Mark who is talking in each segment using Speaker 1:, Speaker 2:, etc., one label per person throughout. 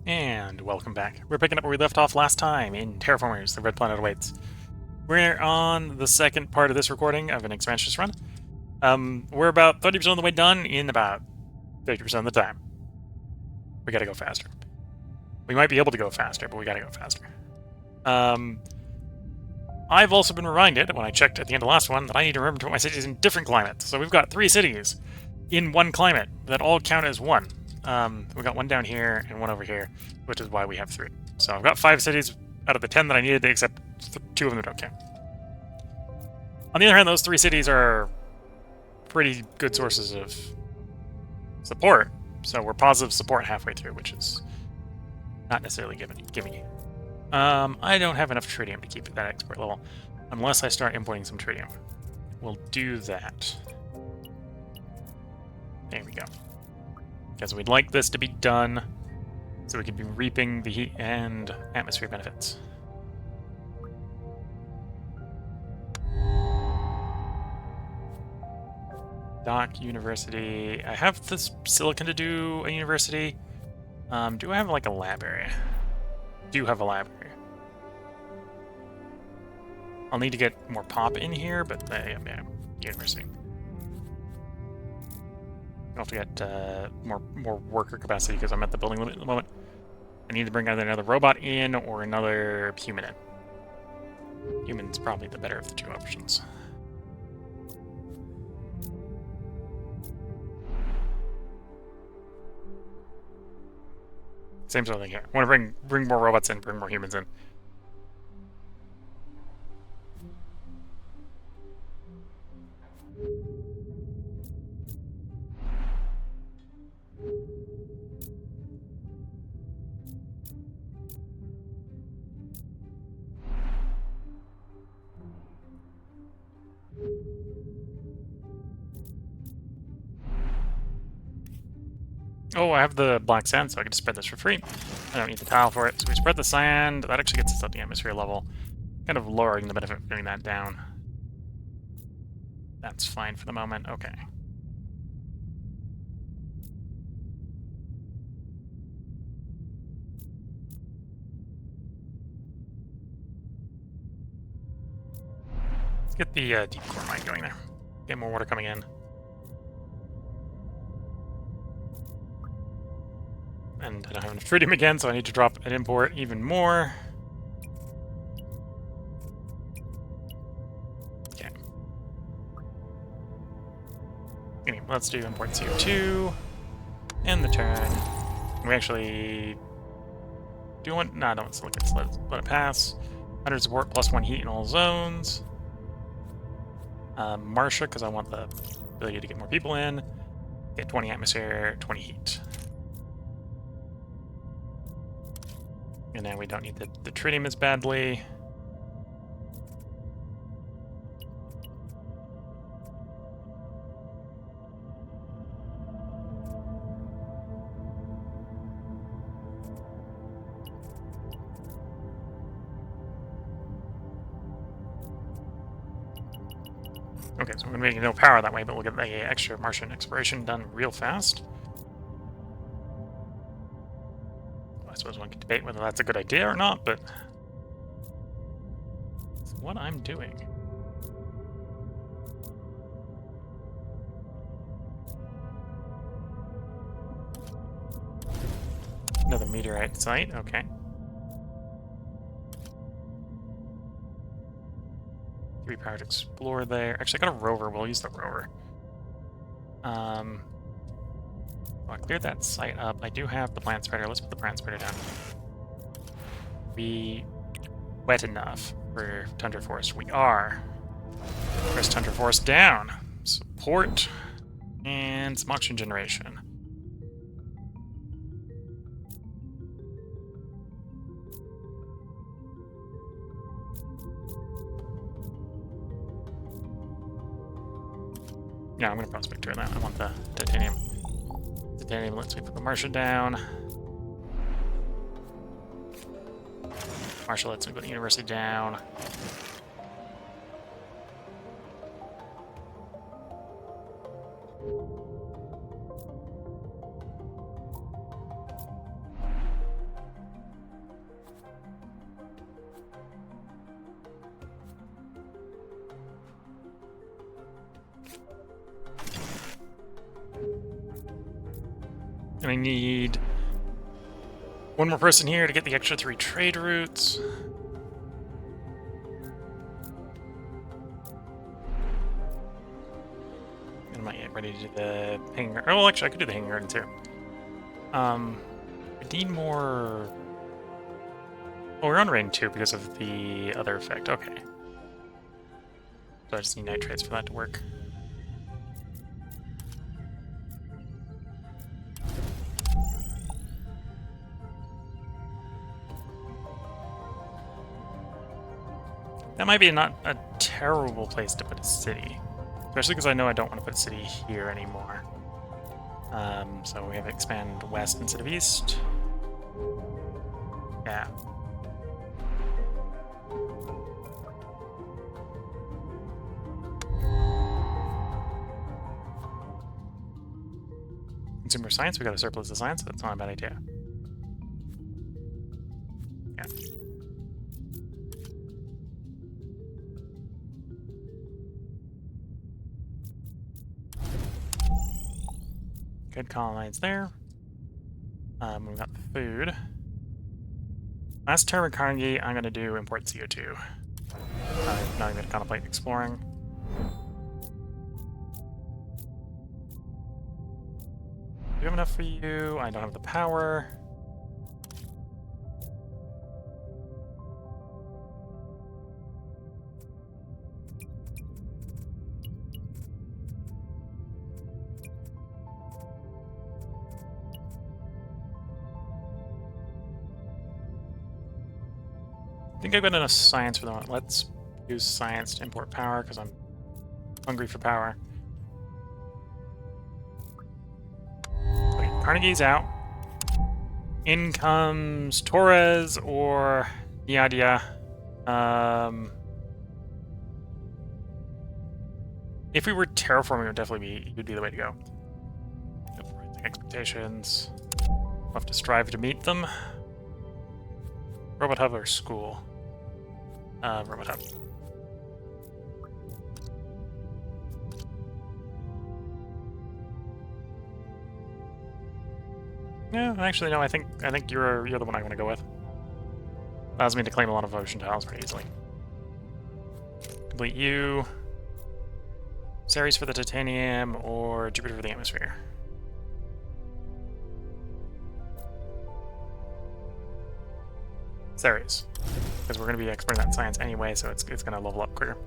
Speaker 1: And welcome back. We're picking up where we left off last time in Terraformers, the Red Planet Awaits. We're on the second part of this recording of an Expansionist run. We're about 30% of the way done in about 50% of the time. We gotta go faster. We might be able to go faster, but we gotta go faster. I've also been reminded, when I checked at the end of the last one, that I need to remember to put my cities in different climates. So we've got 3 cities in one climate that all count as one. We got one down here and one over here, which is why we have 3. So I've got 5 cities out of the 10 that I needed, except 2 of them don't count. On the other hand, those 3 cities are pretty good sources of support. So we're positive support halfway through, which is not necessarily giving. I don't have enough tritium to keep at that export level, unless I start importing some tritium. We'll do that. There we go. Because we'd like this to be done so we could be reaping the heat and atmosphere benefits. Dock, university. I have this silicon to do a university. Do I have like a lab area? Do have a lab area. I'll need to get more pop in here, but yeah, university. I'll have to get more worker capacity because I'm at the building limit at the moment. I need to bring either another robot in or another human in. Human's probably the better of the 2 options. Same sort of thing here. I want to bring more robots in, bring more humans in. Oh, I have the black sand, so I can just spread this for free. I don't need the tile for it. So we spread the sand. That actually gets us up the atmosphere level. Kind of lowering the benefit of bringing that down. That's fine for the moment. Okay. Let's get the deep core mine going there. Get more water coming in. And I don't have enough tritium again, so I need to drop an import even more. Okay. Anyway, let's do import CO2. End the turn. We actually do want... No, I don't want to let it pass. 100 support plus 1 heat in all zones. Marsha, because I want the ability to get more people in. Get 20 atmosphere, 20 heat. And now we don't need the tritium as badly. Okay, so we're going to make no power that way, but we'll get the extra Martian exploration done real fast. Well, I suppose one could debate whether that's a good idea or not, but it's what I'm doing. Another meteorite site, okay. 3 power to explore there. Actually, I got a rover. We'll use the rover. I cleared that site up. I do have the plant spreader. Let's put the plant spreader down. Be wet enough for Tundra Forest. We are. Press Tundra Forest down. Support and some oxygen generation. Yeah, I'm going to prospect during that. I want the titanium. Titanium lets me put the Martian down. Marshall lets me put the university down. And I need one more person here to get the extra 3 trade routes. And I might get ready to do the hanging garden. Oh, well, actually, I could do the hanging garden too. I need more... Oh, we're on rain 2 because of the other effect. Okay. So I just need nitrates for that to work. That might be not a terrible place to put a city. Especially because I know I don't want to put a city here anymore. So we have to expand west instead of east. Yeah. Consumer science, we got a surplus of science, so that's not a bad idea. Yeah. Good colonize there. We've got food. Last turn with Carnegie, I'm going to do import CO2. I'm not even going to contemplate exploring. Do we have enough for you? I don't have the power. I think I've got enough science for the moment. Let's use science to import power because I'm hungry for power. Okay, Carnegie's out. In comes Torres or Yadia. If we were terraforming, it would be the way to go. Expectations. We'll have to strive to meet them. Robot hub or school? Robot hub. Yeah, actually no. I think you're the one I want to go with. Allows me to claim a lot of ocean tiles pretty easily. Complete you. Ceres for the titanium or Jupiter for the atmosphere. Ceres, because we're going to be exporting that science anyway, so it's going to level up quicker.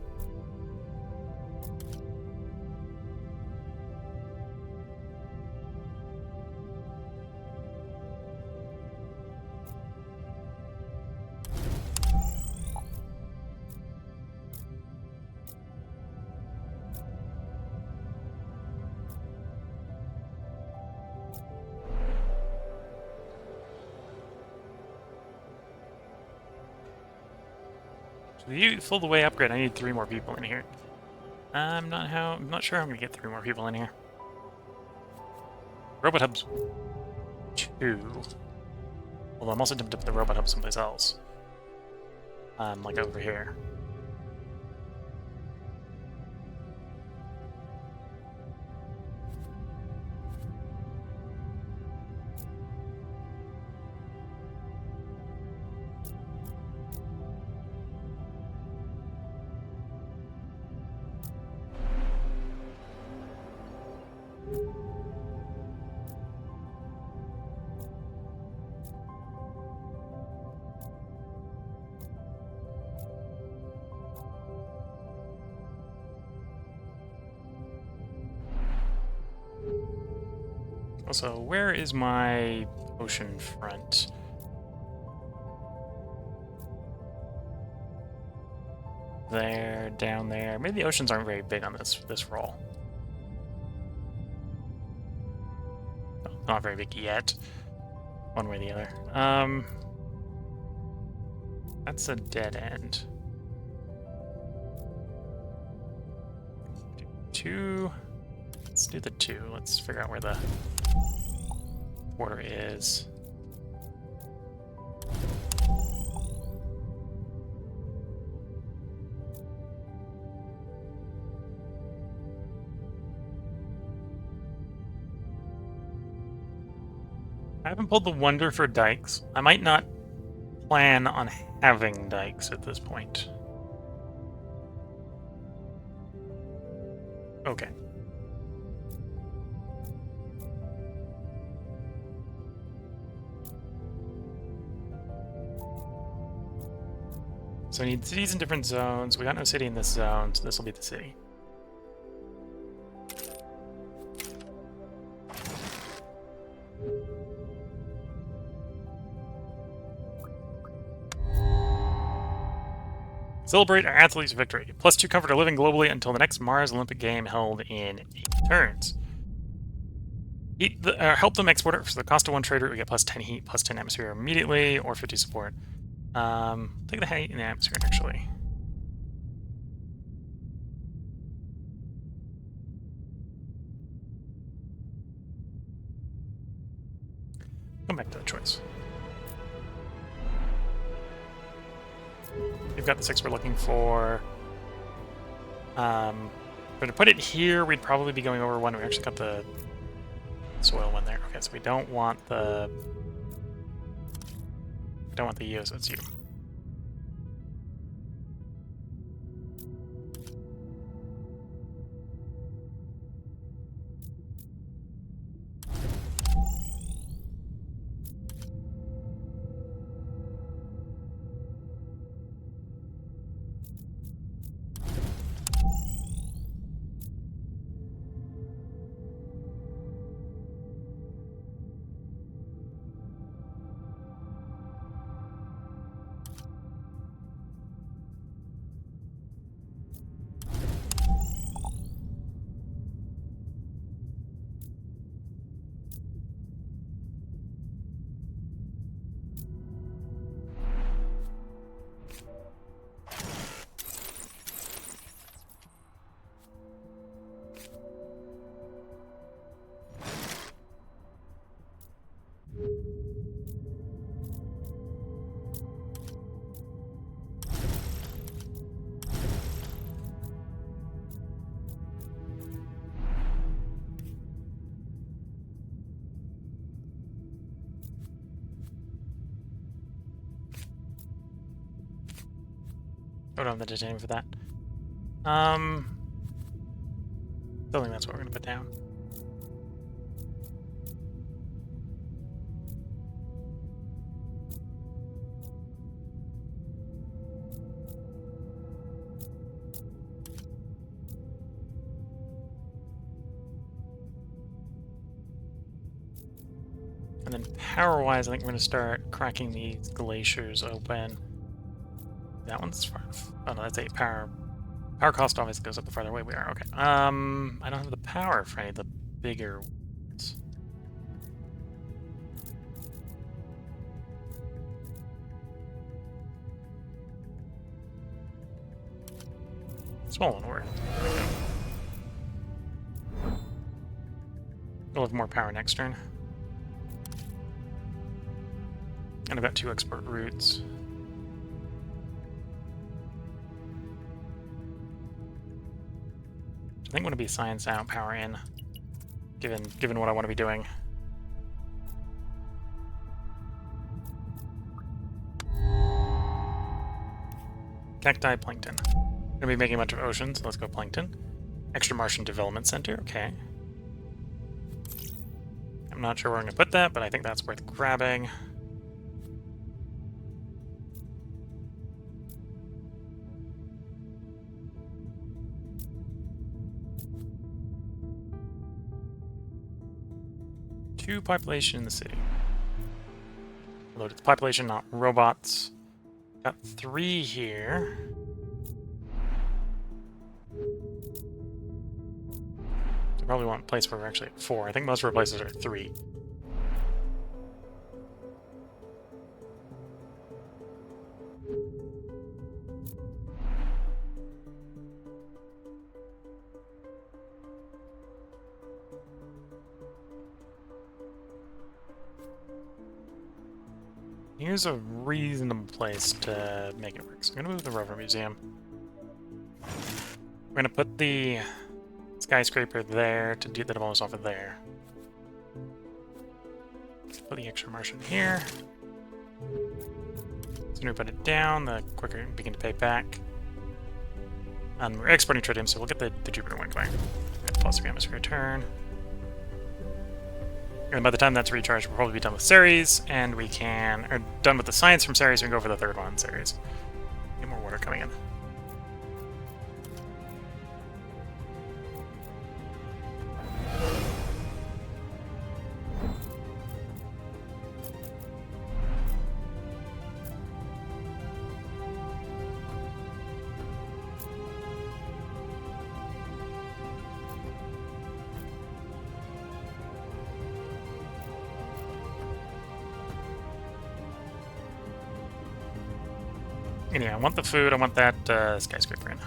Speaker 1: The full the way upgrade, I need 3 more people in here. I'm not sure how I'm gonna get 3 more people in here. Robot hubs 2. Although I'm also tempted to put the robot hub someplace else. Like over here. Also, where is my ocean front? There, down there. Maybe the oceans aren't very big on this roll. No, not very big yet. One way or the other. That's a dead end. 2. Let's do the 2. Let's figure out where the border is. I haven't pulled the wonder for dikes. I might not plan on having dikes at this point. Okay. So we need cities in different zones. We got no city in this zone, so this will be the city. Celebrate our athletes' victory. +2 comfort of living globally until the next Mars Olympic game held in 8 turns. Help them export it for the cost of 1 trade route. We get +10 heat, +10 atmosphere immediately, or 50 support. Take the heat and the atmosphere, actually. Come back to the choice. We've got the 6 we're looking for. But to put it here, we'd probably be going over one. We actually got the soil one there. Okay, so we don't want the U, so it's you. I don't have the titanium for that. Still think that's what we're going to put down. And then power-wise, I think we're going to start cracking these glaciers open. That one's far enough. Oh no, that's 8 power. Power cost obviously goes up the farther away we are. Okay. I don't have the power for any of the bigger ones. Small one work. We'll have more power next turn. And I've got 2 export routes. I think I'm going to be science out, power in, given what I want to be doing. Cacti, plankton. Going to be making a bunch of oceans. Let's go plankton. Extra Martian Development Center. Okay. I'm not sure where I'm going to put that, but I think that's worth grabbing. Two population in the city. Load its population, not robots. Got 3 here. So probably want a place where we're actually at 4. I think most of our places are at 3. Here's a reasonable place to make it work. So I'm going to move the Rover Museum. We're going to put the skyscraper there to do that almost off of there. Put the extra Martian here. The sooner we put it down, the quicker we begin to pay back. And we're exporting tritium, so we'll get the Jupiter one going. Plus 3 atmosphere turn. And by the time that's recharged, we'll probably be done with Ceres, and we can... or done with the science from Ceres, we can go for the third one, Ceres. Get more water coming in. And yeah, I want the food, I want that skyscraper in.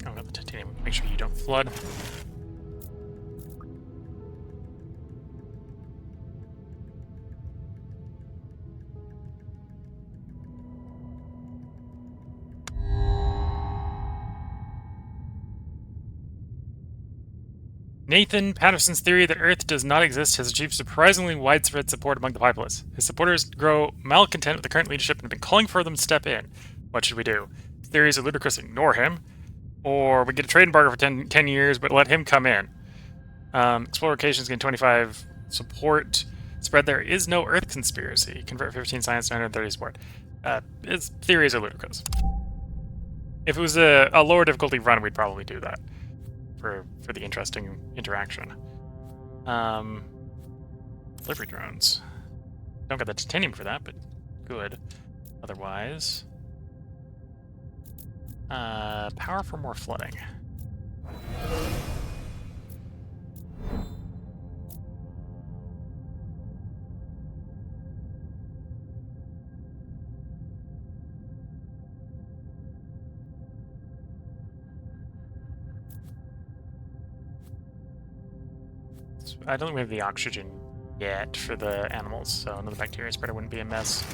Speaker 1: Oh, got the titanium. Make sure you don't flood. Nathan Patterson's theory that Earth does not exist has achieved surprisingly widespread support among the populace. His supporters grow malcontent with the current leadership and have been calling for them to step in. What should we do? His theories are ludicrous, ignore him. Or we get a trade embargo for 10 years, but let him come in. Explore locations, gain 25 support. Spread there is no Earth conspiracy. Convert 15 science, 930 support. His theories are ludicrous. If it was a lower difficulty run, we'd probably do that. For the interesting interaction. Delivery drones. Don't get the titanium for that, but good. Otherwise... power for more flooding. I don't think we have the oxygen yet for the animals, so another bacteria spreader wouldn't be a mess.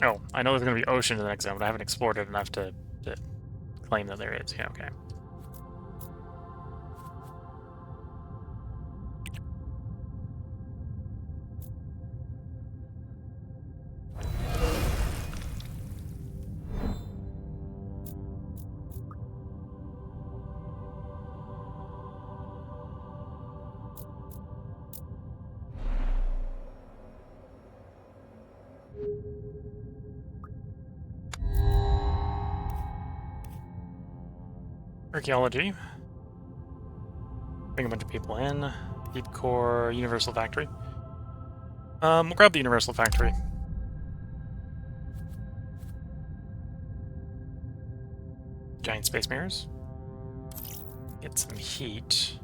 Speaker 1: Oh, I know there's going to be ocean in the next zone, but I haven't explored it enough to claim that there is. Yeah, okay. Archaeology. Bring a bunch of people in. Deep core, Universal Factory. We'll grab the Universal Factory. Giant space mirrors. Get some heat.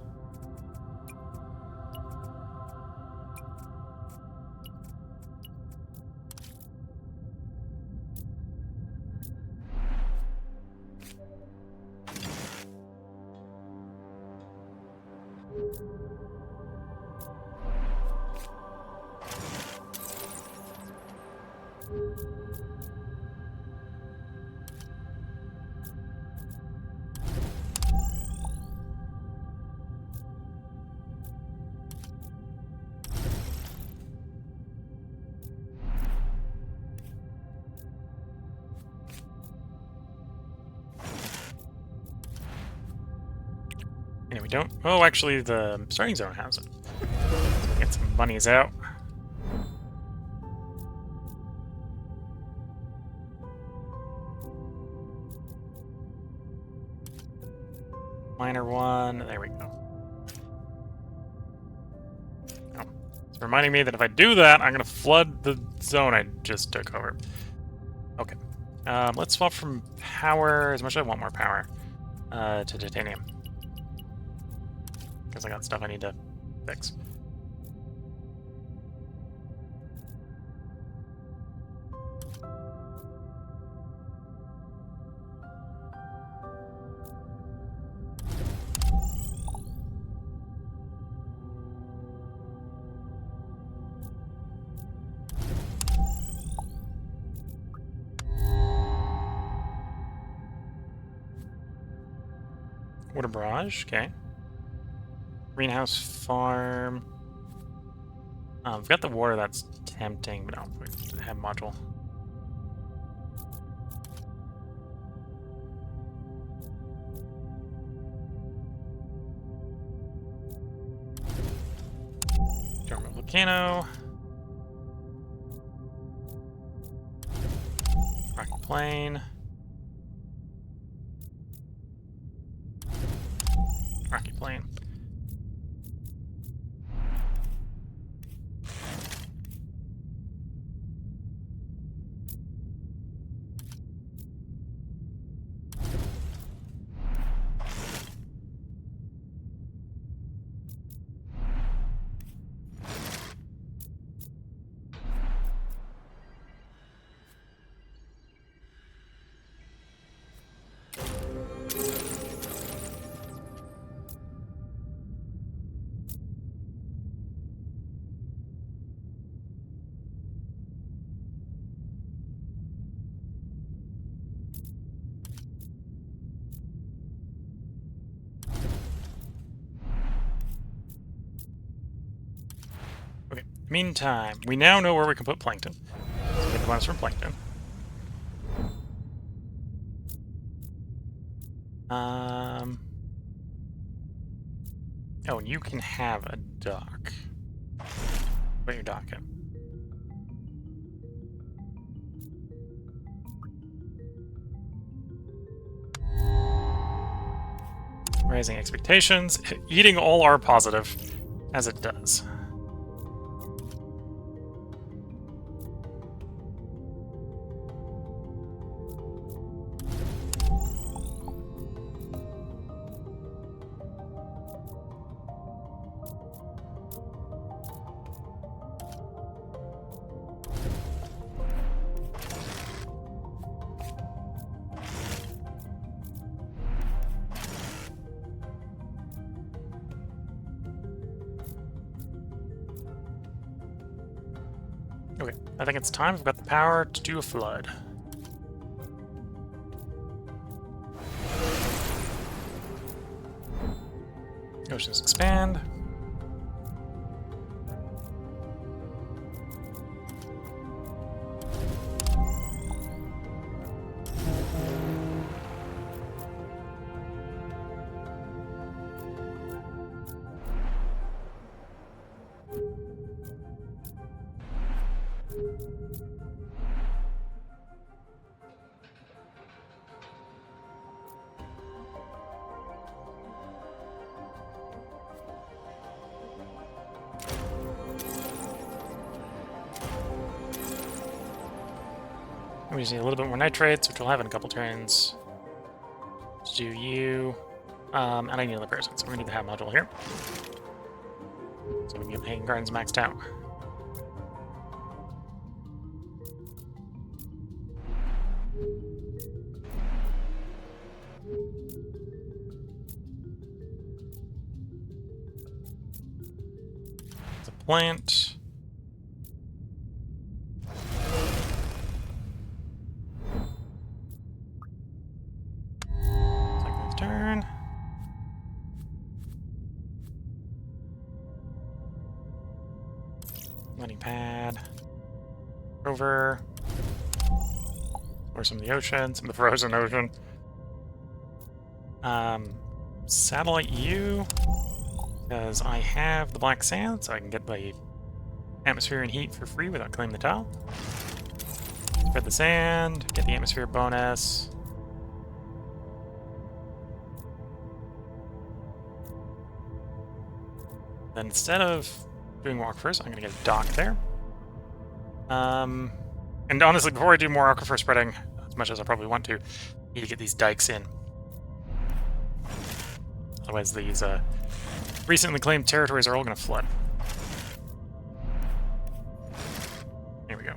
Speaker 1: We don't. Oh, actually, the starting zone has it. So get some monies out. Minor one. There we go. Oh, it's reminding me that if I do that, I'm going to flood the zone I just took over. Okay. Let's swap from power, as much as I want more power, to titanium. Because I got stuff I need to fix. Water barrage, okay. Greenhouse farm. We've got the water that's tempting, but I don't have module. Dormant volcano. Rocky plain. Rocky plain. Okay, meantime, we now know where we can put plankton. So we get the bonus from plankton. Oh, and you can have a dock. Put your dock in. Raising expectations, eating all our positive, as it does. Okay, I think it's time. We've got the power to do a flood. Oceans expand. We just need a little bit more nitrates, which we'll have in a couple turns. To do you. And I need another person, so we're gonna need the hab module here. So we can get Hanging Gardens maxed out. It's a plant. Turn. Landing pad. Rover. Or some of the ocean, some of the frozen ocean. Satellite U. Because I have the black sand, so I can get the atmosphere and heat for free without claiming the tile. Spread the sand, get the atmosphere bonus. Then instead of doing more aquifers, I'm going to get a dock there. And honestly, before I do more aquifer spreading, as much as I probably want to, I need to get these dikes in. Otherwise, these recently claimed territories are all going to flood. Here we go.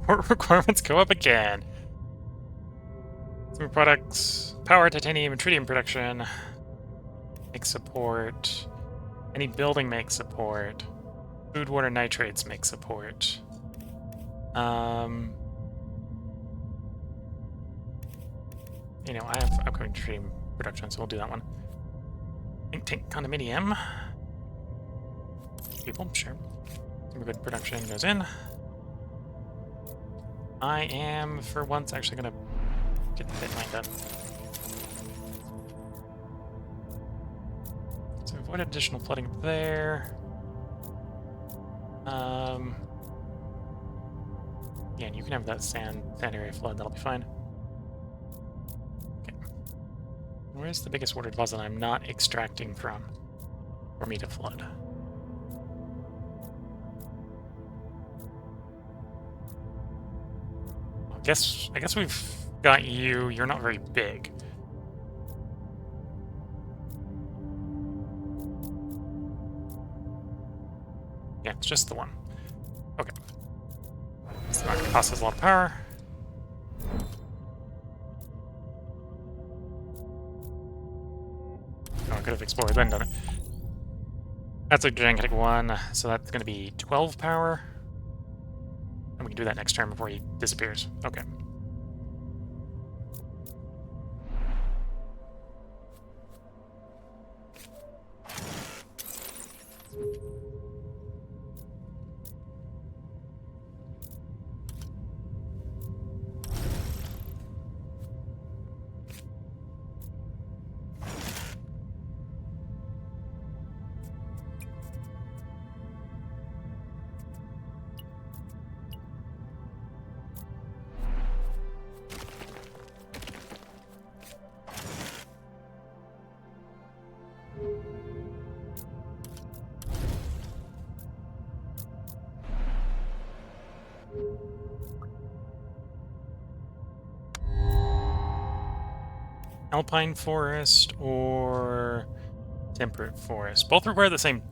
Speaker 1: Support requirements go up again. Some products, power, titanium, and tritium production. Make support. Any building makes support. Food, water, nitrates make support. You know, I have upcoming tritium production, so we'll do that one. Think tank condominium. People, sure. Some good production goes in. I am, for once, actually going to get the pit line done. So avoid additional flooding there. Yeah, and you can have that sand area flood. That'll be fine. Okay. Where's the biggest water deposit I'm not extracting from for me to flood? I guess we've got you. You're not very big. Yeah, it's just the one. Okay. It's not going to cost us a lot of power. Oh, I could have explored then done it. That's a gigantic one, so that's going to be 12 power. And we can do that next turn before he disappears. Okay. Alpine forest or temperate forest. Both require the same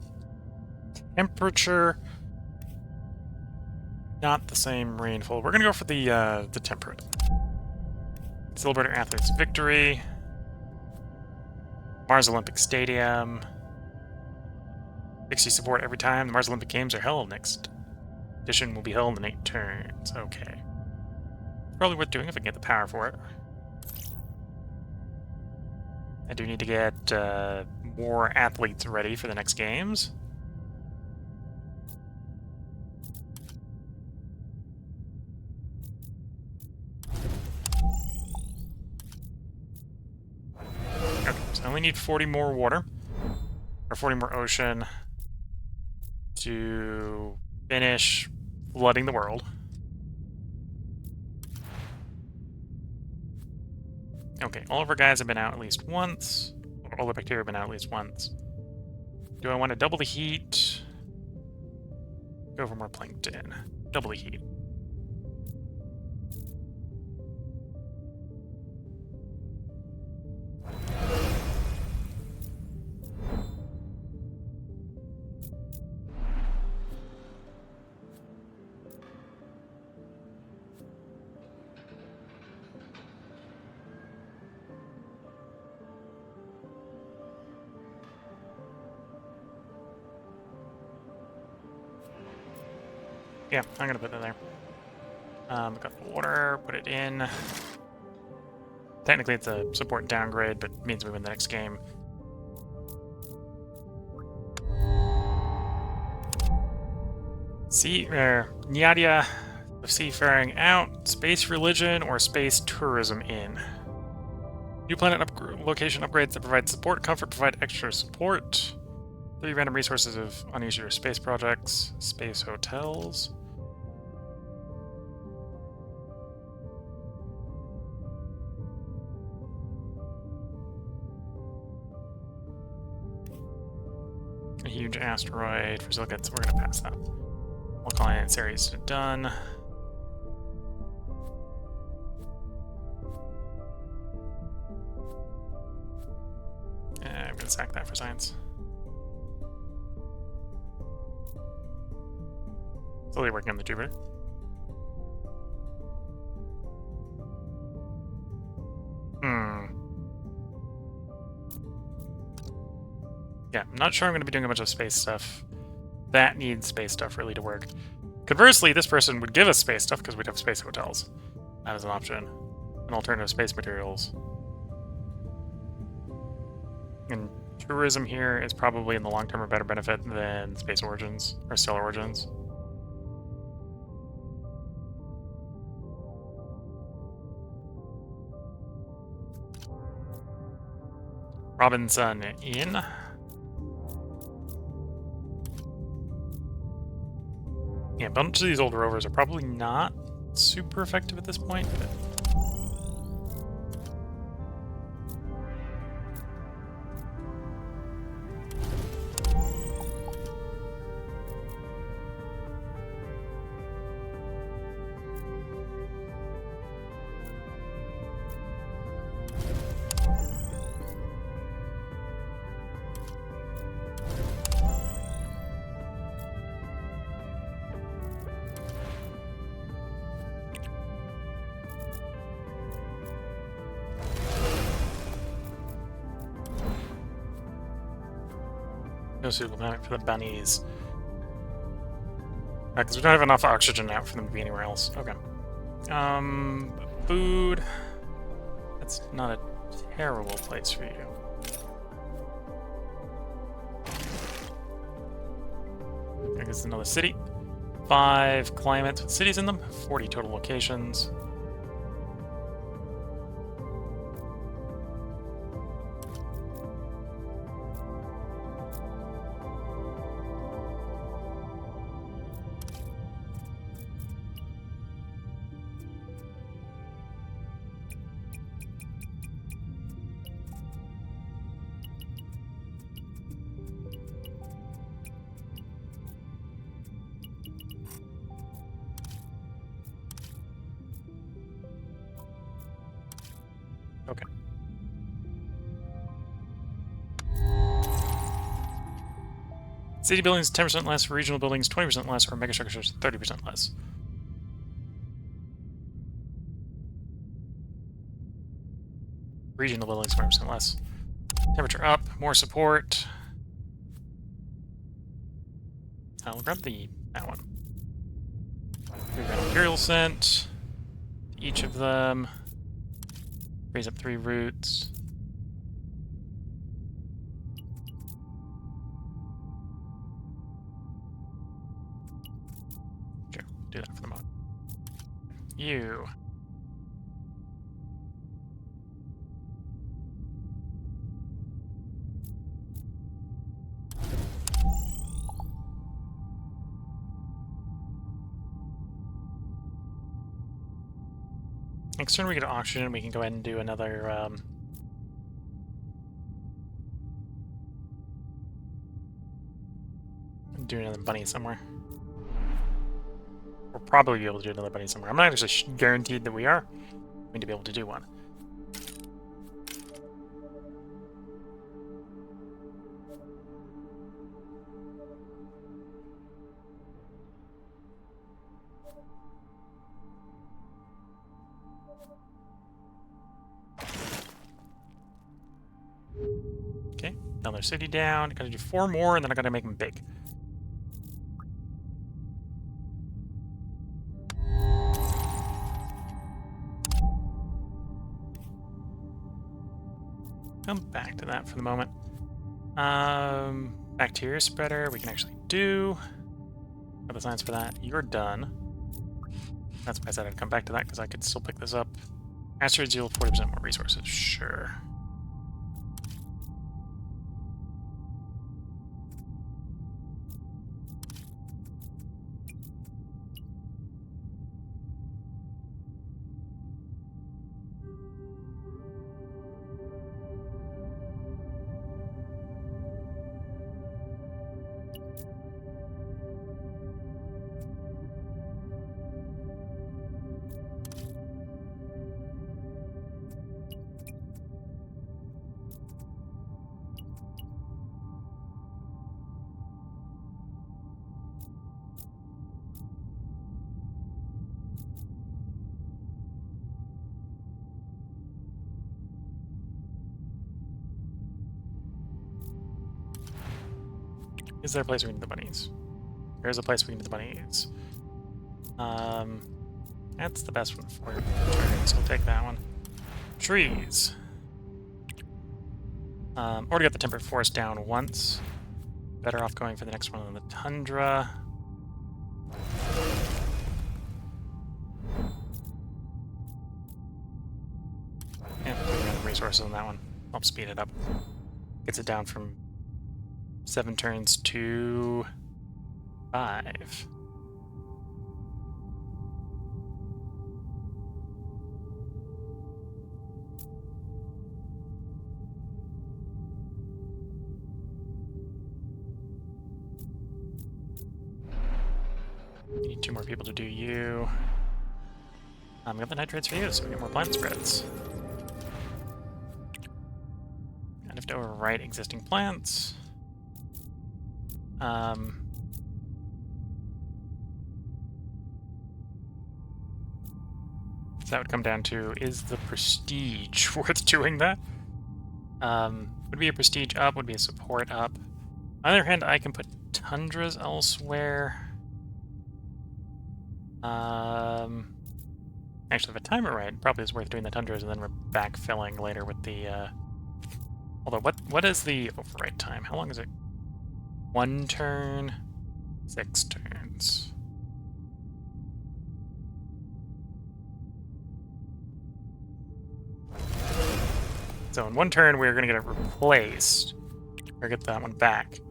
Speaker 1: temperature, not the same rainfall. We're gonna go for the temperate. Celebrate our athletes' victory. Mars Olympic Stadium. 60 support every time the Mars Olympic Games are held. Next edition will be held in 8 turns. Okay. Probably worth doing if I can get the power for it. I do need to get more athletes ready for the next games. Okay, so I only need 40 more water, or 40 more ocean to finish flooding the world. Okay, all of our guys have been out at least once. Or all the bacteria have been out at least once. Do I want to double the heat? Go for more plankton. Double the heat. Yeah, I'm gonna put that there. Got the water, put it in. Technically it's a support downgrade, but it means we win the next game. Nyadia of seafaring out, space religion, or space tourism in. New planet location upgrades that provide support, comfort, provide extra support. 3 random resources of unusual space projects, space hotels. A huge asteroid for silicates, we're gonna pass that. We'll call it series done. I'm gonna sack that for science. Slowly working on the Jupiter. Yeah, I'm not sure I'm going to be doing a bunch of space stuff. That needs space stuff really to work. Conversely, this person would give us space stuff because we'd have space hotels. That is an option. And alternative space materials. And tourism here is probably in the long term a better benefit than Space Origins or Stellar Origins. Robinson Inn. Yeah, a bunch of these old rovers are probably not super effective at this point, but... No suitable climate for the bunnies. Because we don't have enough oxygen out for them to be anywhere else. Okay. Food. That's not a terrible place for you. I guess another city. 5 climates with cities in them. 40 total locations. Okay. City buildings 10% less, regional buildings 20% less, or megastructures 30% less. Regional buildings 20% less. Temperature up, more support. I'll grab that one. We've got Imperial Scent. Each of them. Raise up 3 routes. Okay, do that for the moment. You. Next turn we get oxygen, we can go ahead and do another bunny somewhere. We'll probably be able to do another bunny somewhere. I'm not actually guaranteed that we are going to be able to do one. Okay, another city down. Gotta do 4 more, and then I gotta make them big. Come back to that for the moment. Bacteria spreader, we can actually do. Got the science for that. You're done. That's why I said I'd come back to that, because I could still pick this up. Asteroids yield 40% more resources. Sure. Is there a place we can do the bunnies? There's a place we can do the bunnies. That's the best one for you. So we'll take that one. Trees. Already got the temperate forest down once. Better off going for the next one on the tundra. And putting random resources on that one. Help speed it up. Gets it down from 7 turns to 5. You need 2 more people to do you. We got the nitrates for you, so we get more plant spreads. I'd have to overwrite existing plants. So that would come down to, is the prestige worth doing that? Would be a prestige up, would be a support up. On the other hand, I can put tundras elsewhere. Actually, if I time it right, probably is worth doing the tundras, and then we're backfilling later with the, although, what is the overwrite time? How long is it? 1 turn, 6 turns. So in 1 turn, we're going to get it replaced. Or get that one back.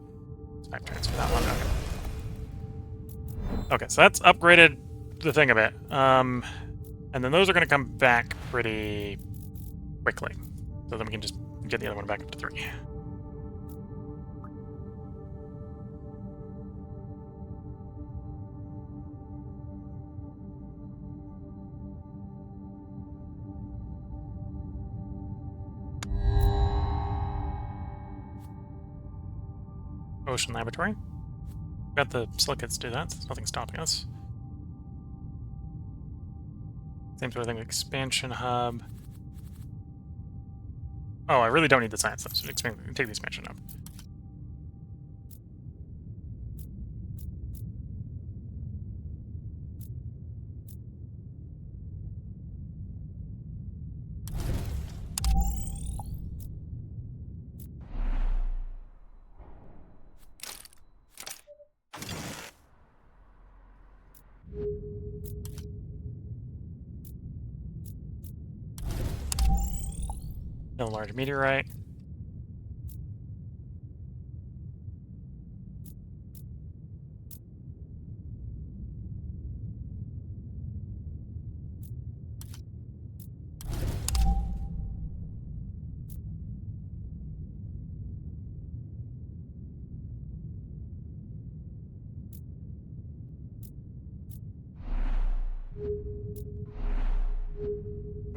Speaker 1: 5 turns for that one. Okay. Okay, so that's upgraded the thing a bit. And then those are going to come back pretty quickly. So then we can just get the other one back up to 3. Ocean Laboratory. Got the silicates to do that, so there's nothing stopping us. Same sort of thing with Expansion Hub. Oh, I really don't need the science though, so take the Expansion Hub. A large meteorite.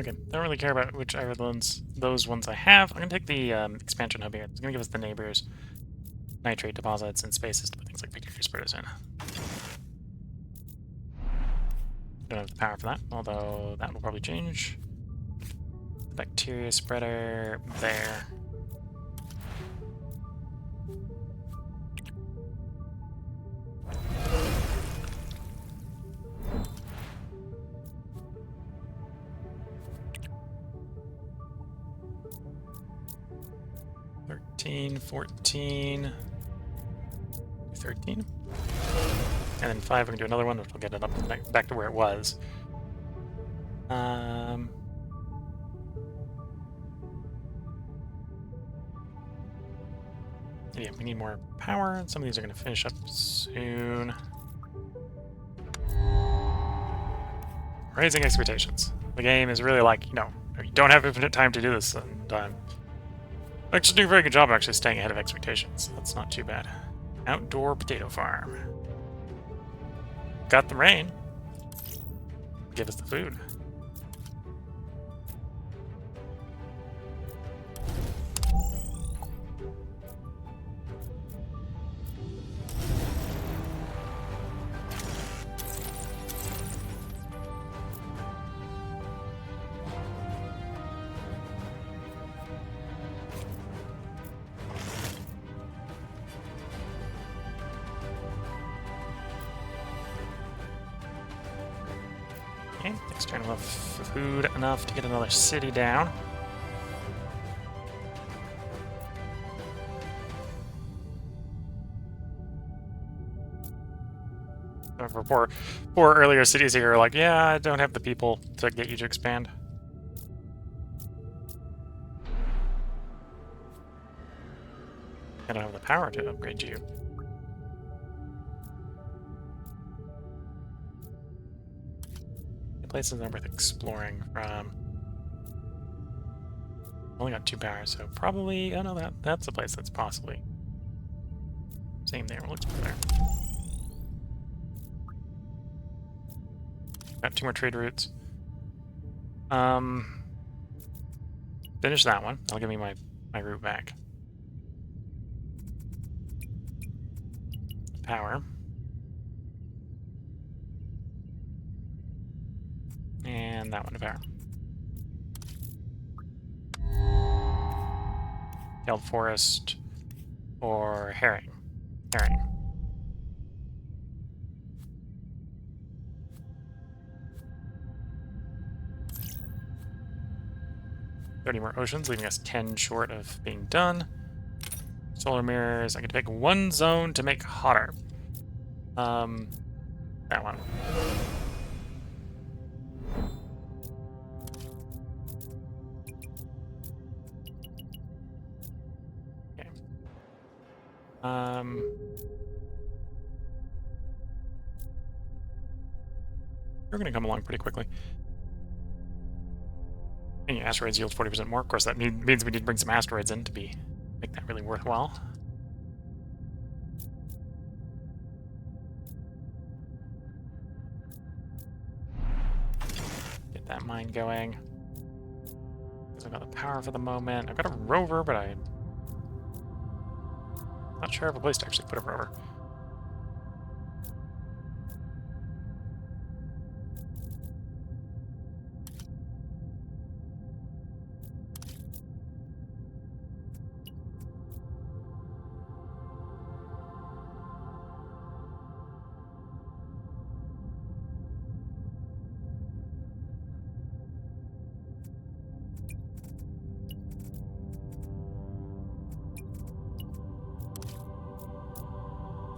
Speaker 1: Okay, don't really care about which those ones I have. I'm gonna take the expansion hub here. It's gonna give us the neighbors, nitrate deposits, and spaces to put things like bacteria spreaders in. Don't have the power for that, although that will probably change. The bacteria spreader there. $13, $14, $13. And then 5, we can do another one, which will get it up back to where it was. Yeah, we need more power, and some of these are going to finish up soon. Raising expectations. The game is really like, you don't have infinite time to do this, and actually doing a very good job of actually staying ahead of expectations. That's not too bad. Outdoor potato farm. Got the rain. Give us the food. Okay, next turn we'll have food enough to get another city down. For poor earlier cities here are like, yeah, I don't have the people to get you to expand. I don't have the power to upgrade you. The places are worth exploring from. Only got 2 powers, so probably, oh no, that's a place that's possibly. Same there, we'll explore there. Got 2 more trade routes. Finish that one. That'll give me my route back. Power. And that one to power. Failed forest or herring. Herring. $30 more oceans, leaving us 10 short of being done. Solar mirrors. I can pick 1 zone to make hotter. That one. Okay. You're gonna come along pretty quickly. And your asteroids yield 40% more. Of course, that means we need to bring some asteroids in to make that really worthwhile. Get that mine going. Because I've got the power for the moment. I've got a rover, but I'm not sure of a place to actually put a rover.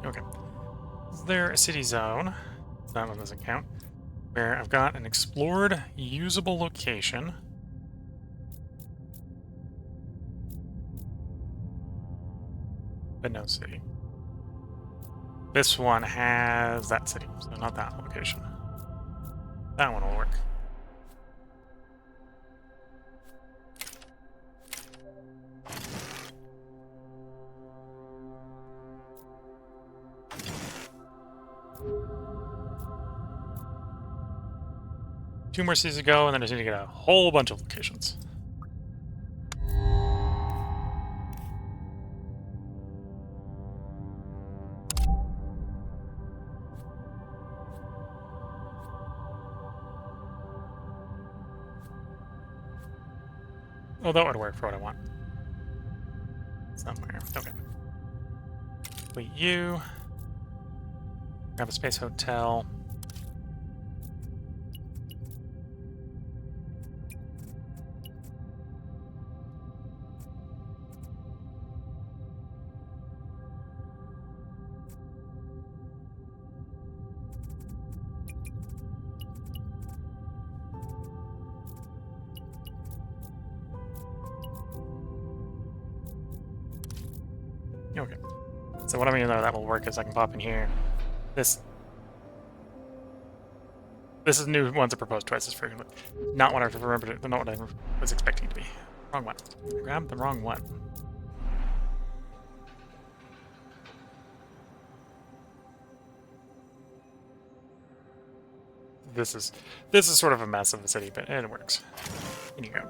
Speaker 1: Okay. Is there a city zone? That one doesn't count. Where I've got an explored, usable location. But no city. This one has that city, so not that location. That one will work. Two more cities to go, and then I just need to get a whole bunch of locations. Oh, that would work for what I want. Somewhere. Okay. Complete you. Grab a space hotel. Okay. So what I mean though that will work is I can pop in here. This is new ones are proposed twice as frequently. Not what I remembered. Not what I was expecting to be. Wrong one. I grabbed the wrong one. This is sort of a mess of a city, but it works. In you go.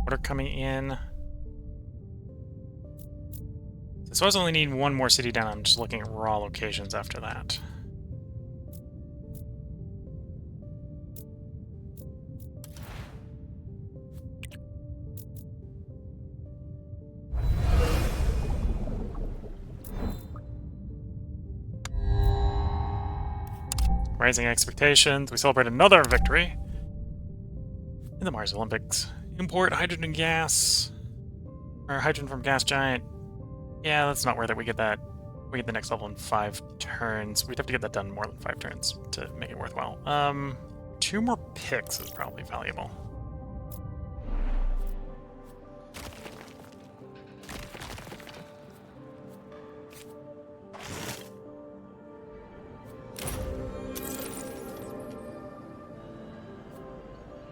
Speaker 1: Order coming in. So I only need one more city down. I'm just looking at raw locations after that. Rising expectations. We celebrate another victory in the Mars Olympics. Import hydrogen gas. Or hydrogen from gas giant. Yeah, that's not worth it. We get that. We get the next level in 5 turns. We'd have to get that done in more than 5 turns to make it worthwhile. 2 more picks is probably valuable.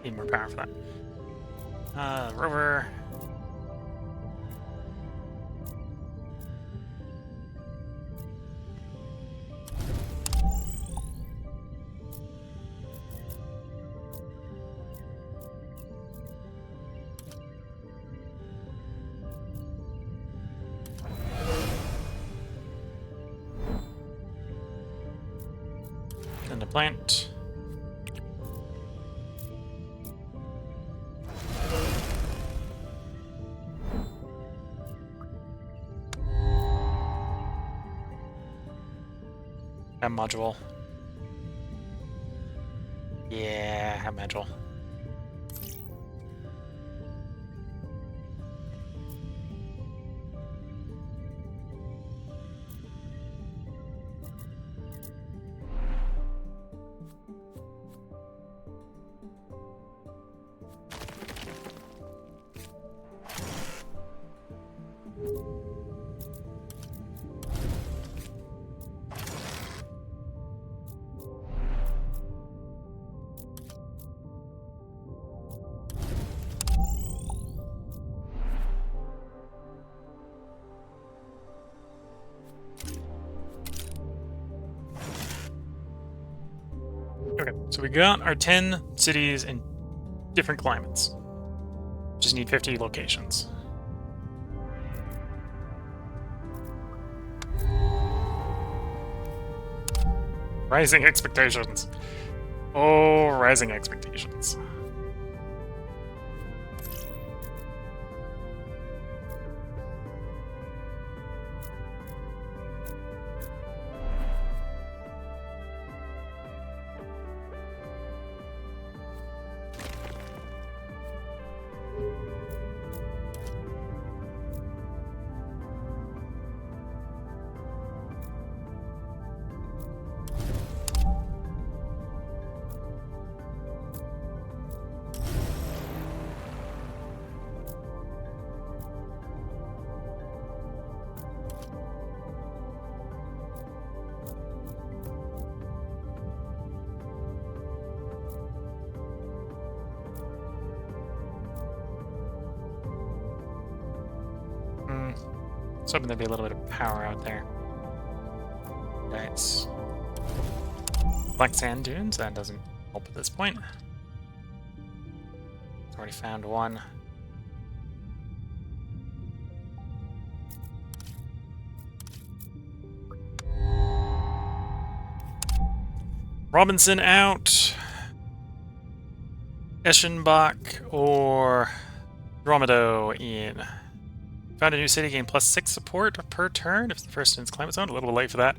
Speaker 1: Need more power for that. Rover. And a plant. Module. Yeah, module. Okay, so we got our 10 cities in different climates. Just need 50 locations. Rising expectations. Oh, rising expectations. I was hoping there'd be a little bit of power out there. Nice. Black sand dunes, that doesn't help at this point. Already found one. Robinson out. Eschenbach or Dromedo in. Found a new city, gain +6 support per turn if it's the first in its climate zone. A little bit late for that.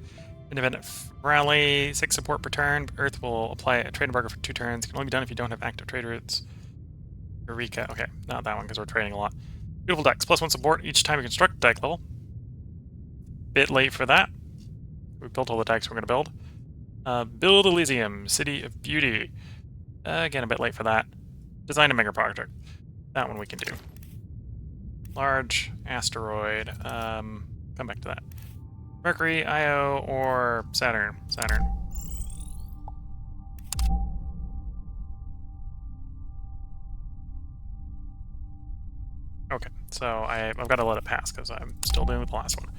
Speaker 1: Independent rally, 6 support per turn. Earth will apply a trade embargo for 2 turns. Can only be done if you don't have active trade routes. Eureka. Okay, not that one because we're trading a lot. Beautiful decks. +1 support each time you construct deck level. Bit late for that. We built all the decks we're going to build. Build Elysium, City of Beauty. Again, a bit late for that. Design a mega project. That one we can do. Large asteroid. Come back to that. Mercury, Io, or Saturn. Saturn. Okay, so I've got to let it pass because I'm still dealing with the last one.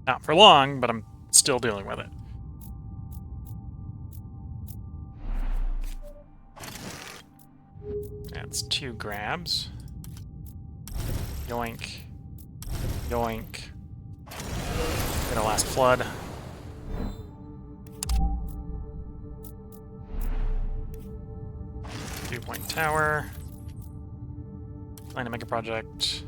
Speaker 1: Not for long, but I'm still dealing with it. That's 2 grabs. Yoink. Yoink. Get a last flood. Point tower. Plan to make a project.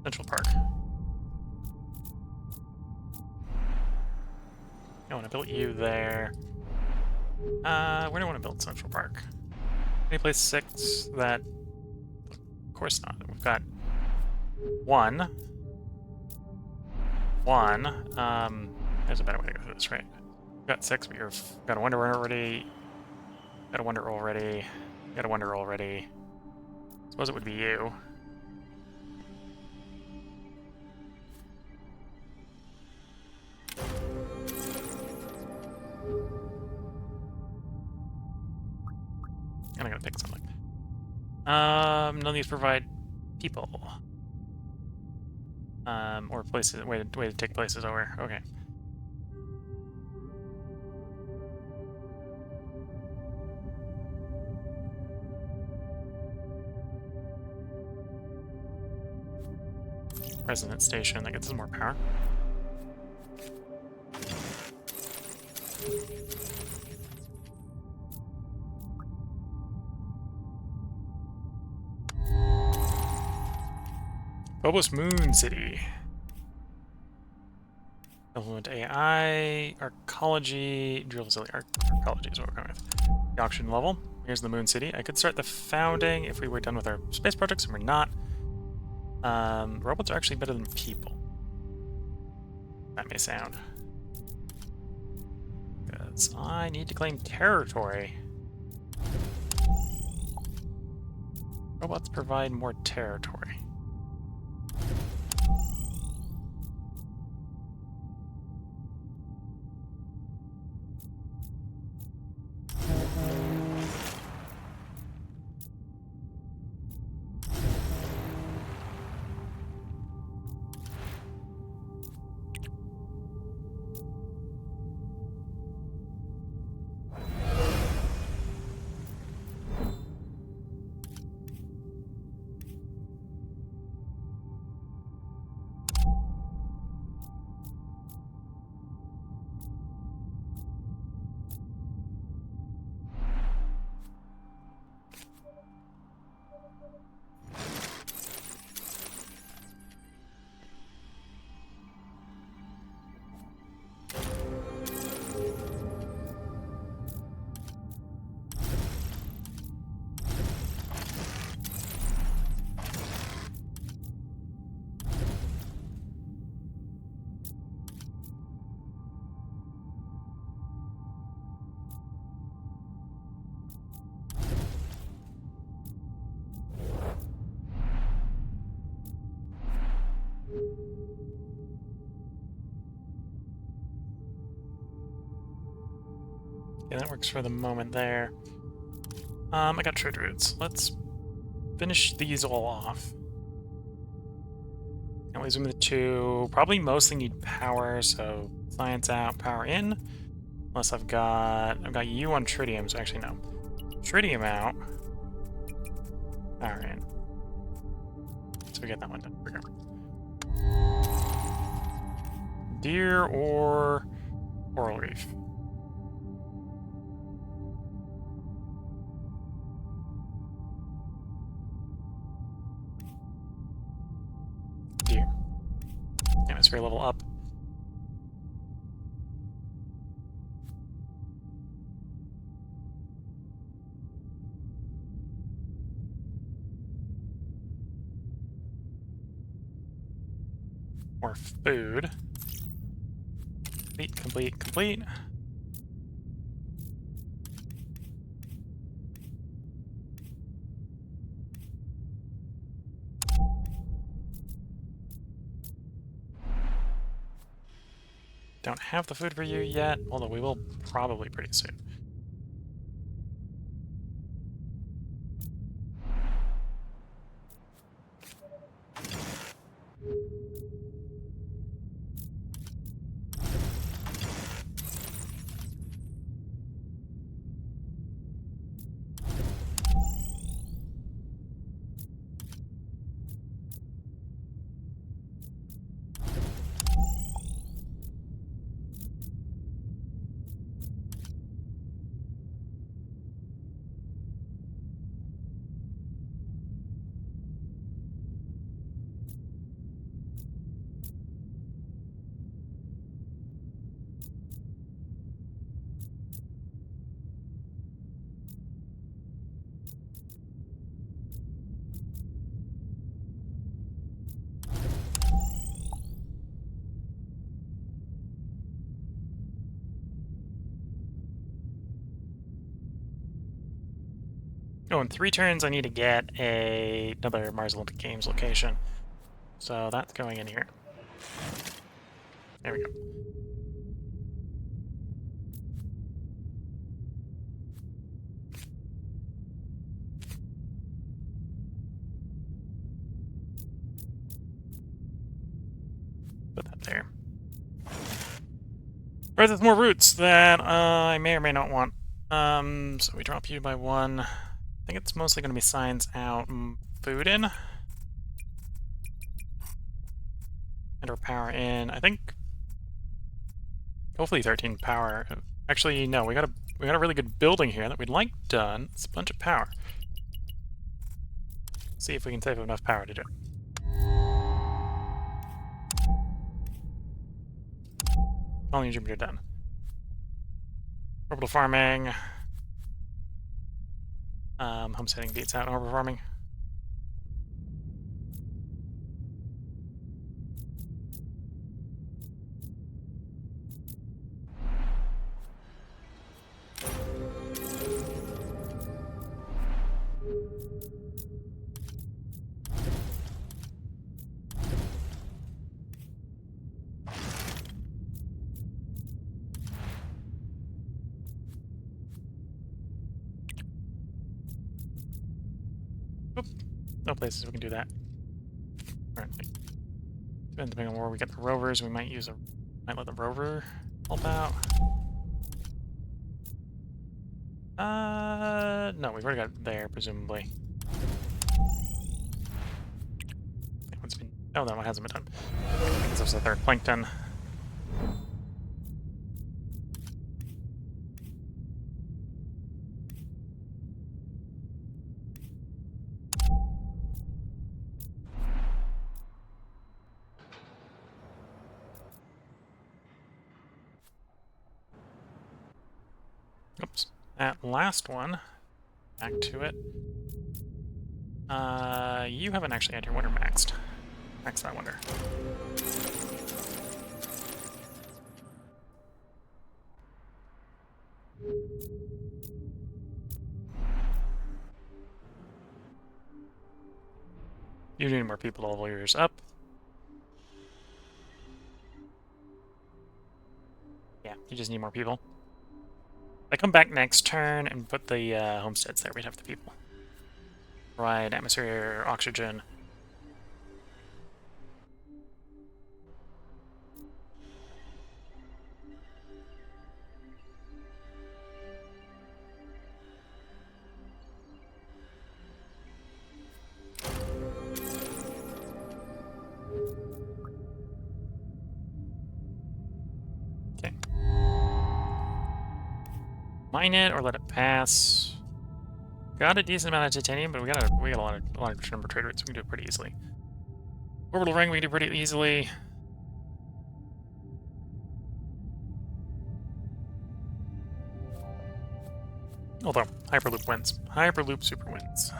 Speaker 1: Central Park. I want to build you there. Where do I want to build Central Park? Any place 6 that... Of course not. We've got 1. There's a better way to go through this, right? We've got 6, but you've got a Wonder already. Got a Wonder already. Got a Wonder already. Suppose it would be you. And I gotta pick something. None of these provide people. Or places, way to take places over. Okay. Resident station, that gets us more power. Phobos Moon City. Implement AI, arcology, drill facility. Arcology is what we're going with. The auction level. Here's the Moon City. I could start the founding if we were done with our space projects, and we're not. Robots are actually better than people. That may sound. Because I need to claim territory. Robots provide more territory. Yeah, that works for the moment there. I got trade routes. Let's finish these all off. And we zoom the 2. Probably mostly need power, so science out, power in. Unless I've got you on tritium, so actually no. Tritium out. Power in. So we get that one done. Deer or coral reef. Deer. Atmosphere level up. More food. Complete, complete, complete. Don't have the food for you yet, although we will probably pretty soon. Oh, in 3 turns I need to get another Mars Olympic Games location. So that's going in here. There we go. Put that there. Right, there's more routes that I may or may not want. So we drop you by 1. I think it's mostly going to be science out, food in, and our power in. I think hopefully 13 power. Actually, no, we got a really good building here that we'd like done. It's a bunch of power. See if we can save enough power to do it. Colony Jupiter done. Orbital farming. Homesteading beats out orbital farming. Oop. No places we can do that. Alright. Depending on where we get the rovers, we might let the rover help out. No, we've already got it there, presumably. That one's been... Oh, that one hasn't been done. Because that was the 3rd plankton. Oops. That last one, back to it. You haven't actually had your wonder maxed. Max that wonder. You need more people to level yours up. Yeah, you just need more people. If I come back next turn and put the homesteads there, we'd have the people. Provide atmosphere, oxygen. Okay. Mine it or let it pass. Got a decent amount of titanium, but we got a lot of number of trade rates. We can do it pretty easily. Orbital ring we can do pretty easily. Although Hyperloop wins. Hyperloop super wins.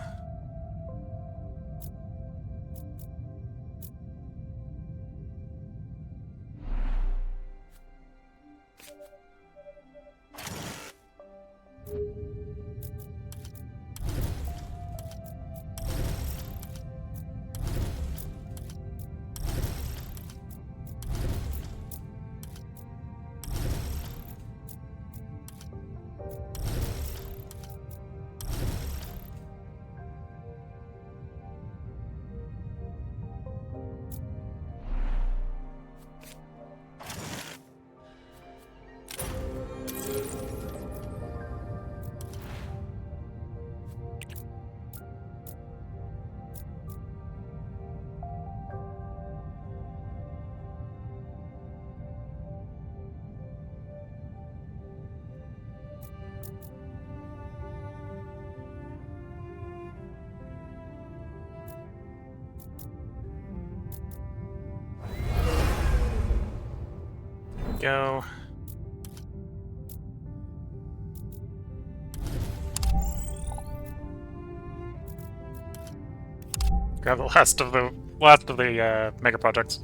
Speaker 1: Go. Grab the last of the mega projects.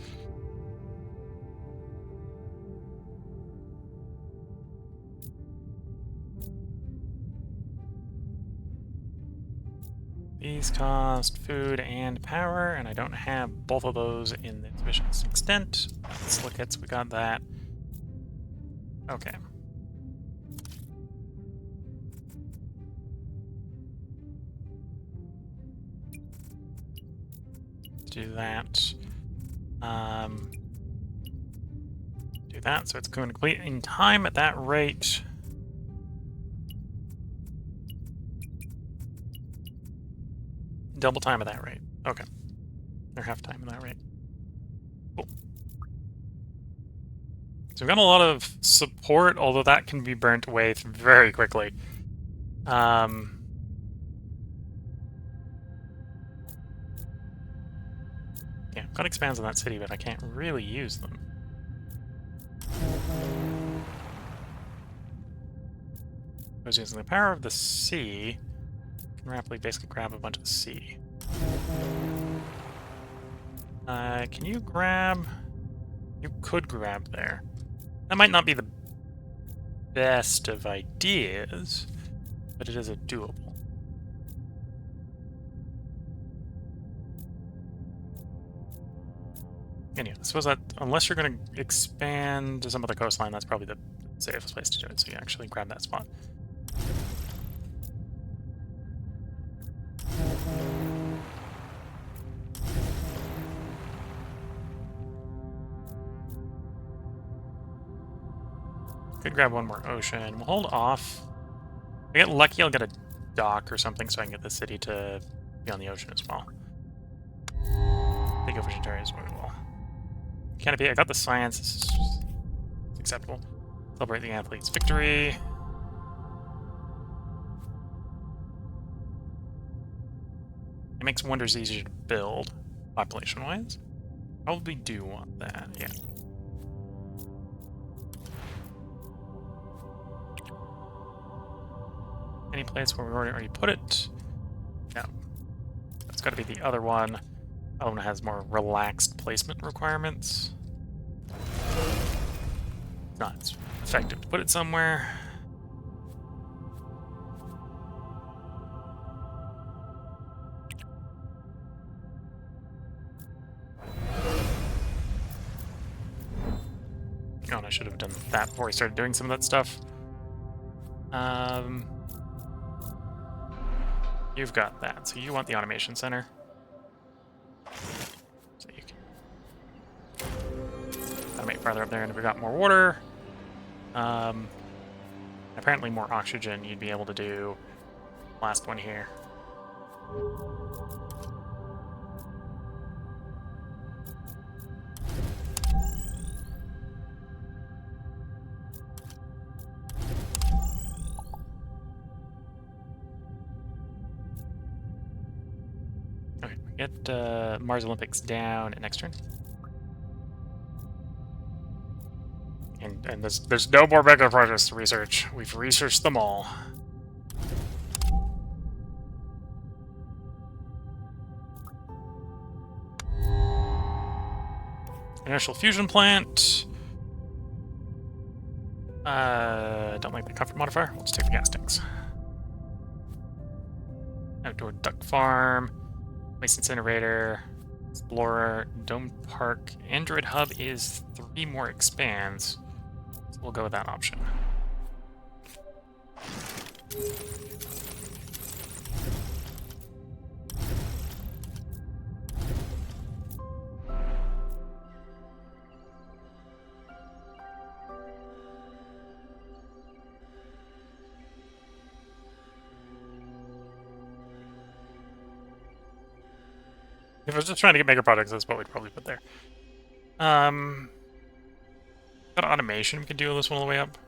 Speaker 1: These cost food and power, and I don't have both of those in the sufficient extent. Silicates, we got that. Okay. Do that. Do that, so it's going to complete in time at that rate. Double time at that rate. Okay. Or half time at that rate. Cool. So we've got a lot of support, although that can be burnt away very quickly. Yeah, I've got expands on that city, but I can't really use them. I was using the power of the sea. I can rapidly basically grab a bunch of the sea. Can you grab? You could grab there. That might not be the best of ideas, but it is a doable. Anyway, I suppose that unless you're going to expand to some other coastline, that's probably the safest place to do it. So you actually grab that spot. Could grab one more ocean. We'll hold off. If I get lucky, I'll get a dock or something so I can get the city to be on the ocean as well. Big efficient areas we will. Canopy, I got the science. This is acceptable. Celebrate the athlete's victory. It makes wonders easier to build, population-wise. Probably do want that, yeah. Any place where we already put it? No. That's got to be the other one. The other one has more relaxed placement requirements. It's not as effective to put it somewhere. Oh, and I should have done that before we started doing some of that stuff. You've got that, so you want the automation center. So you can automate farther up there, and if we got more water, apparently more oxygen, you'd be able to do last one here. Okay, get Mars Olympics down at next turn. And there's no more mega projects to research. We've researched them all. Inertial fusion plant. Don't like the comfort modifier. We'll just take the gas tanks. Outdoor duck farm. Waste incinerator. Explorer. Dome park. Android hub is 3 more expands. So we'll go with that option. If I was just trying to get mega projects, that's what we'd probably put there. Got automation we could do this one all the way up.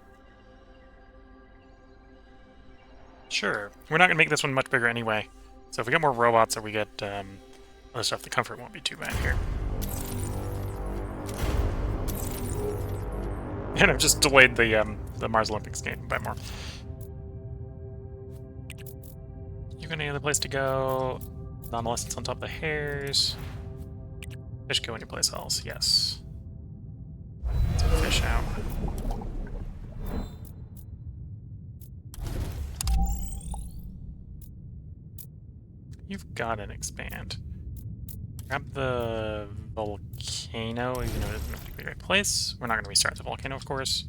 Speaker 1: Sure. We're not going to make this one much bigger anyway. So if we get more robots or we get other stuff, the comfort won't be too bad here. And I've just delayed the Mars Olympics game by more. You got any other place to go? Unless it's on top of the hairs. Fish go anyplace else, yes. Let's fish out. you've got an expand. Grab the volcano, even though it isn't a particularly right place. We're not going to restart the volcano, of course.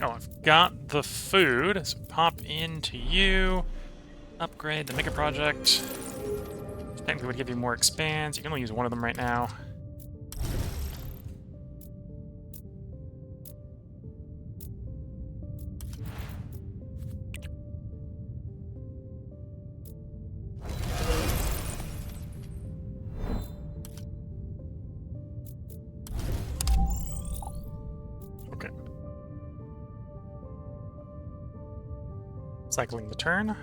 Speaker 1: Oh, I've got the food, so pop into you. Upgrade the mega project. Technically would give you more expands. You can only use one of them right now. Okay. Cycling the turn.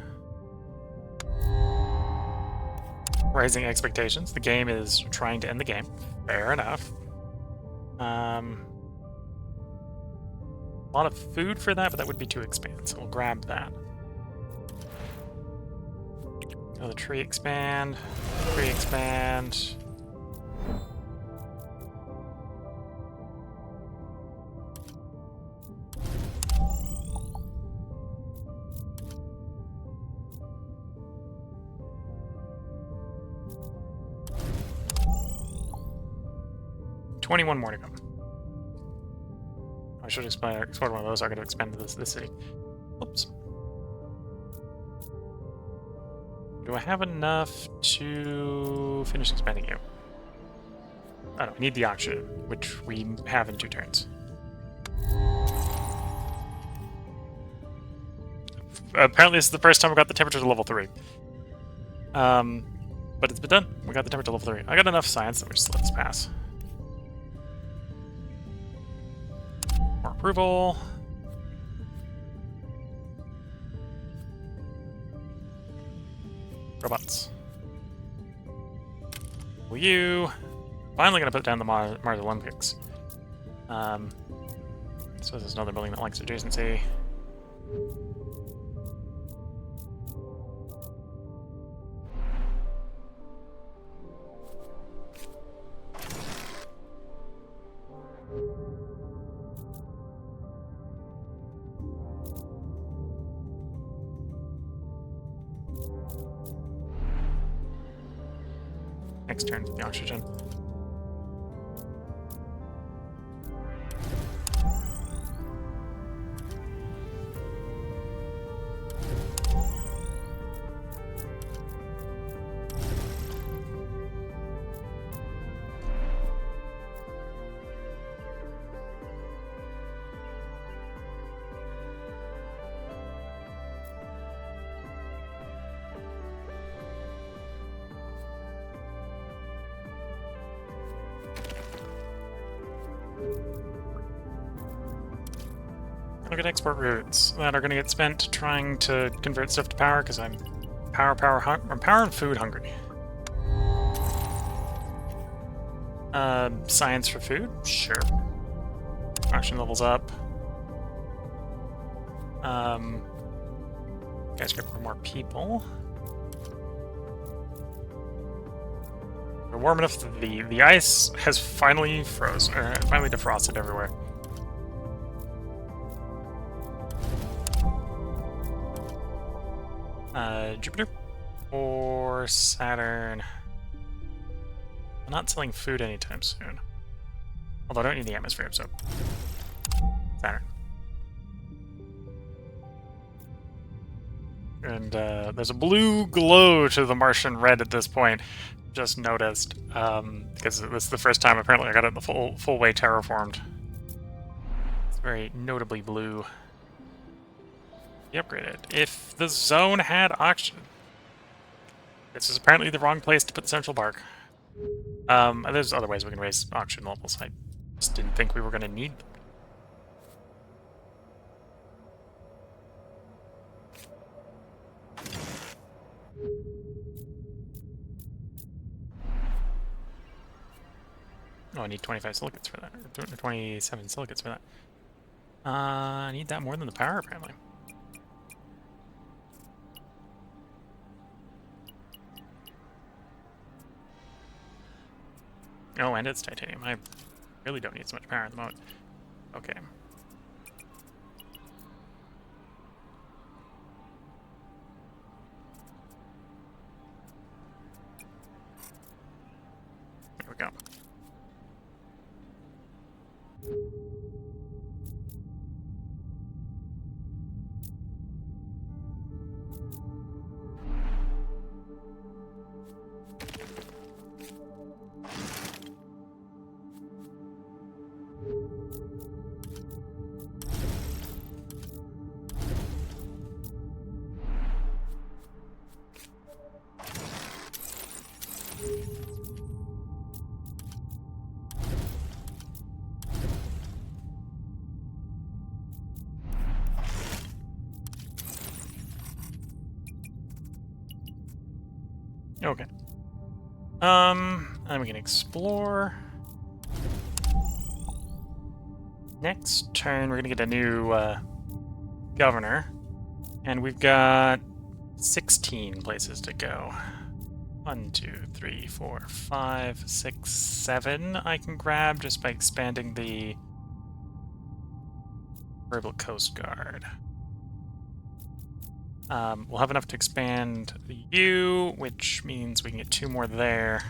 Speaker 1: Raising expectations. The game is trying to end the game. Fair enough. A lot of food for that, but that would be too expensive. So we'll grab that. Another tree expand. Tree expand. $21 more to go. I should explore one of those. I'm going to expand to this city. Oops. Do I have enough to finish expanding you? Oh no, I need the auction, which we have in 2 turns. Apparently this is the first time we got the temperature to level 3. But it's been done. We got the temperature to level 3. I got enough science that we just let this pass. More approval. Robots. Will you? Finally gonna put down the Mars Olympics. So there's another building that likes adjacency. Next turn to the oxygen. Look at export routes that are going to get spent trying to convert stuff to power because I'm power and food hungry. Science for food? Sure. Action levels up. Guys, get for more people. We're warm enough that the ice has finally frozen, or finally defrosted everywhere. Jupiter or Saturn? I'm not selling food anytime soon. Although I don't need the atmosphere, so Saturn. And there's a blue glow to the Martian red at this point. Just noticed, because this is the first time apparently I got it the full way terraformed. It's very notably blue. Be upgraded. If the zone had oxygen. This is apparently the wrong place to put the central bark. There's other ways we can raise oxygen levels. I just didn't think we were going to need them. Oh, I need 25 silicates for that. Or 27 silicates for that. I need that more than the power, apparently. Oh, and it's titanium. I really don't need so much power at the moment. Okay. we go. Okay. And we can explore. Next turn, we're gonna get a new governor, and we've got 16 places to go. 1, 2, 3, 4, 5, 6, 7 I can grab just by expanding the Verbal Coast Guard. We'll have enough to expand the U, which means we can get 2 more there.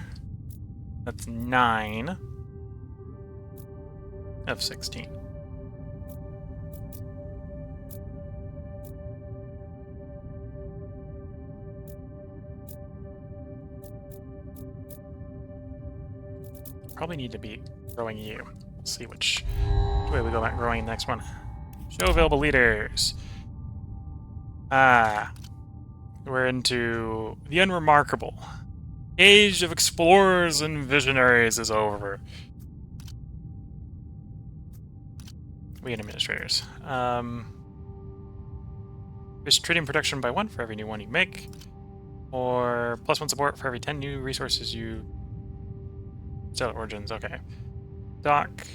Speaker 1: That's 9 of 16. Probably need to be growing U. We'll see which way we go about growing the next one. Show available leaders. We're into the unremarkable. Age of explorers and visionaries is over. We get administrators. Increase trading production by 1 for every new one you make. Or +1 support for every 10 new resources you... Stellar Origins, okay. Dock.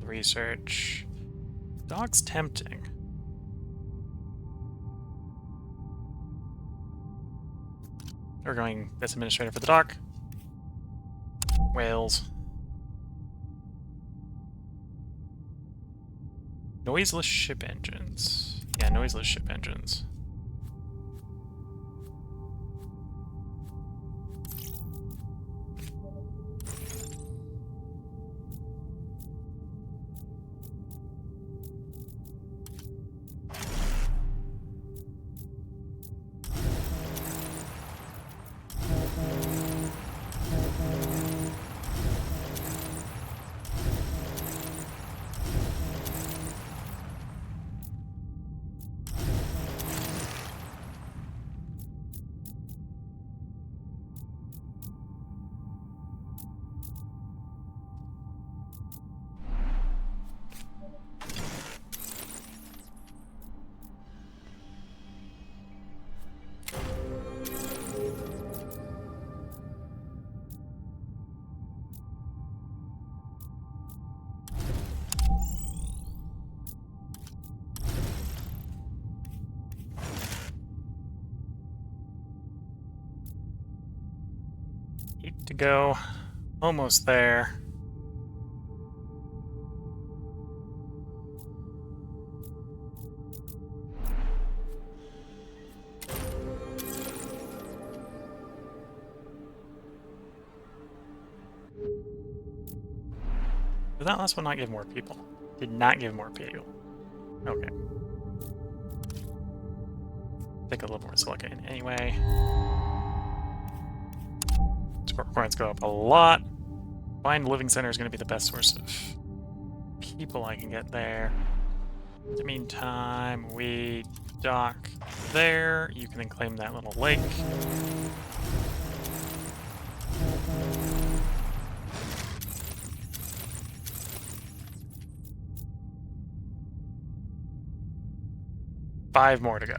Speaker 1: Research. Dock's tempting. We're going this administrator for the dock. Whales. Noiseless ship engines. Yeah, noiseless ship engines. To go. Almost there. Did that last one not give more people? Did not give more people. Okay. Take a little more silica in anyway. Support requirements go up a lot. Find Living Center is going to be the best source of people I can get there. In the meantime, we dock there. You can then claim that little lake. Five more to go.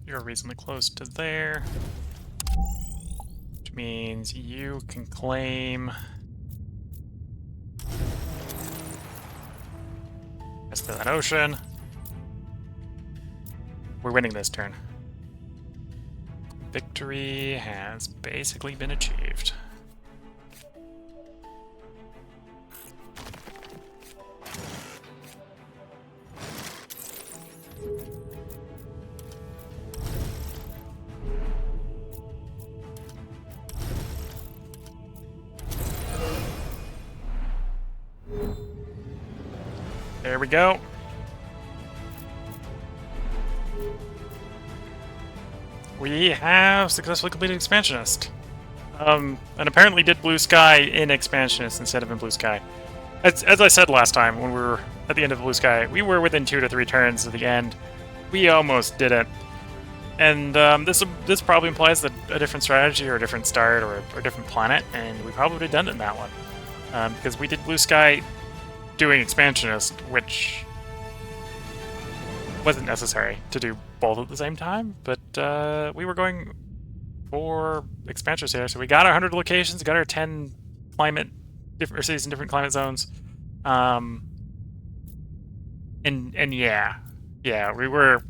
Speaker 1: You're reasonably close to there, which means you can claim rest of that ocean. We're winning this turn. Victory has basically been achieved. There we go. We have successfully completed Expansionist. And apparently did Blue Sky in Expansionist instead of in Blue Sky. As I said last time, when we were at the end of Blue Sky, we were within 2 to 3 turns of the end. We almost did it. And this probably implies that a different strategy or a different start or a different planet, and we probably would have done it in that one. Because we did Blue Sky doing Expansionist, which wasn't necessary to do both at the same time, but we were going for Expansionist here, so we got our 100 locations, got our 10 climate, different cities in different climate zones, and yeah, we weren't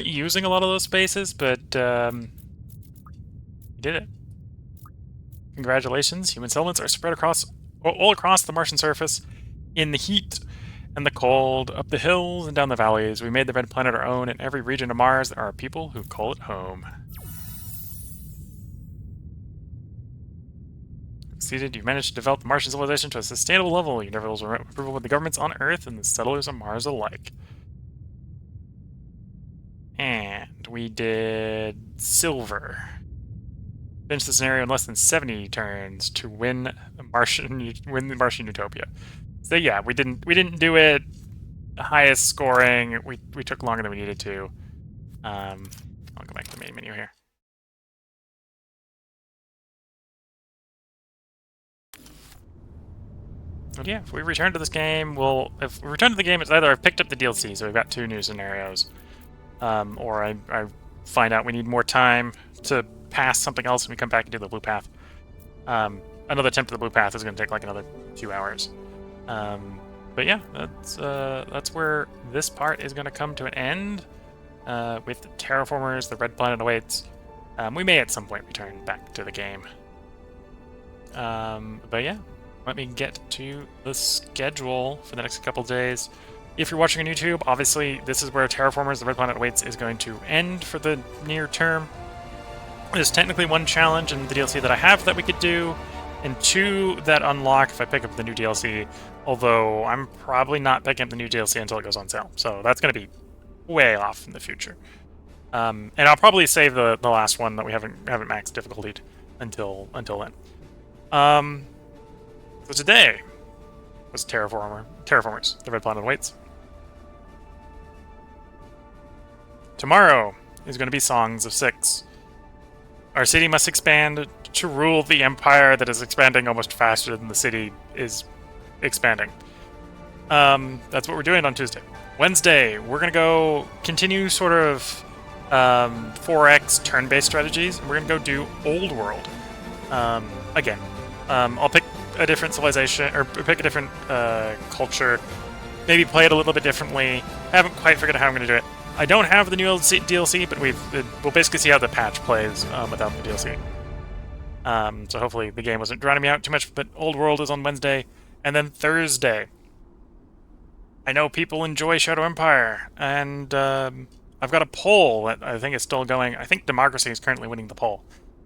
Speaker 1: using a lot of those spaces, but we did it. Congratulations, human settlements are spread all across the Martian surface in the heat and the cold, up the hills and down the valleys. We made the red planet our own. In every region of Mars, there are people who call it home. Succeeded. You managed to develop the Martian civilization to a sustainable level. Your levels were approval with the governments on Earth and the settlers on Mars alike. And we did silver. Finish the scenario in less than 70 turns to win the Martian Utopia. So yeah, we didn't do it highest scoring. We took longer than we needed to. I'll go back to the main menu here. But yeah, if we return to this game, if we return to the game, it's either I've picked up the DLC, so we've got 2 new scenarios, or I find out we need more time to pass something else and we come back and do the blue path. Another attempt at the blue path is going to take like another 2 hours. But yeah, that's where this part is going to come to an end. With the Terraformers, the red planet awaits. We may at some point return back to the game. But yeah, let me get to the schedule for the next couple days. If you're watching on YouTube, obviously this is where Terraformers, the red planet awaits, is going to end for the near term. There's technically 1 challenge in the DLC that I have that we could do, and 2 that unlock if I pick up the new DLC, although I'm probably not picking up the new DLC until it goes on sale, so that's going to be way off in the future. And I'll probably save the last one that we haven't maxed difficulty until then. So today was Terraformers, the red planet awaits. Tomorrow is going to be Songs of Six. Our city must expand to rule the empire that is expanding almost faster than the city is expanding. That's what we're doing on Tuesday. Wednesday, we're going to go continue sort of 4X turn-based strategies, and we're going to go do Old World. Again, I'll pick a different civilization, or pick a different culture, maybe play it a little bit differently. I haven't quite figured out how I'm going to do it. I don't have the new DLC, but we'll basically see how the patch plays without the DLC. So hopefully the game wasn't drowning me out too much, but Old World is on Wednesday. And then Thursday, I know people enjoy Shadow Empire, and I've got a poll that I think is still going. I think democracy is currently winning the poll.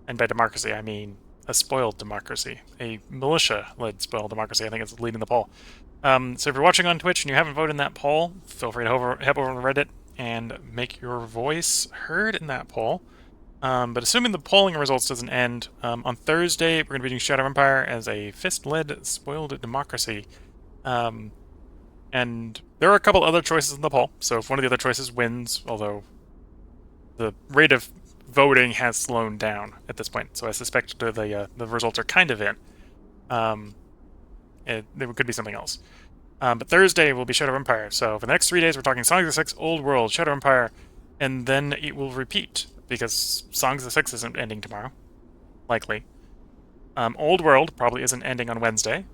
Speaker 1: And by democracy, I mean a spoiled democracy. A militia-led spoiled democracy, I think, is leading the poll. So if you're watching on Twitch and you haven't voted in that poll, feel free to head over to Reddit and make your voice heard in that poll. But assuming the polling results doesn't end, on Thursday we're going to be doing Shadow Empire as a fist-led spoiled democracy. And there are a couple other choices in the poll, so if one of the other choices wins, although the rate of voting has slowed down at this point, so I suspect the results are kind of in. There could be something else. But Thursday will be Shadow Empire, so for the next 3 days we're talking Songs of Six, Old World, Shadow Empire, and then it will repeat, because Songs of Six isn't ending tomorrow. Likely. Old World probably isn't ending on Wednesday,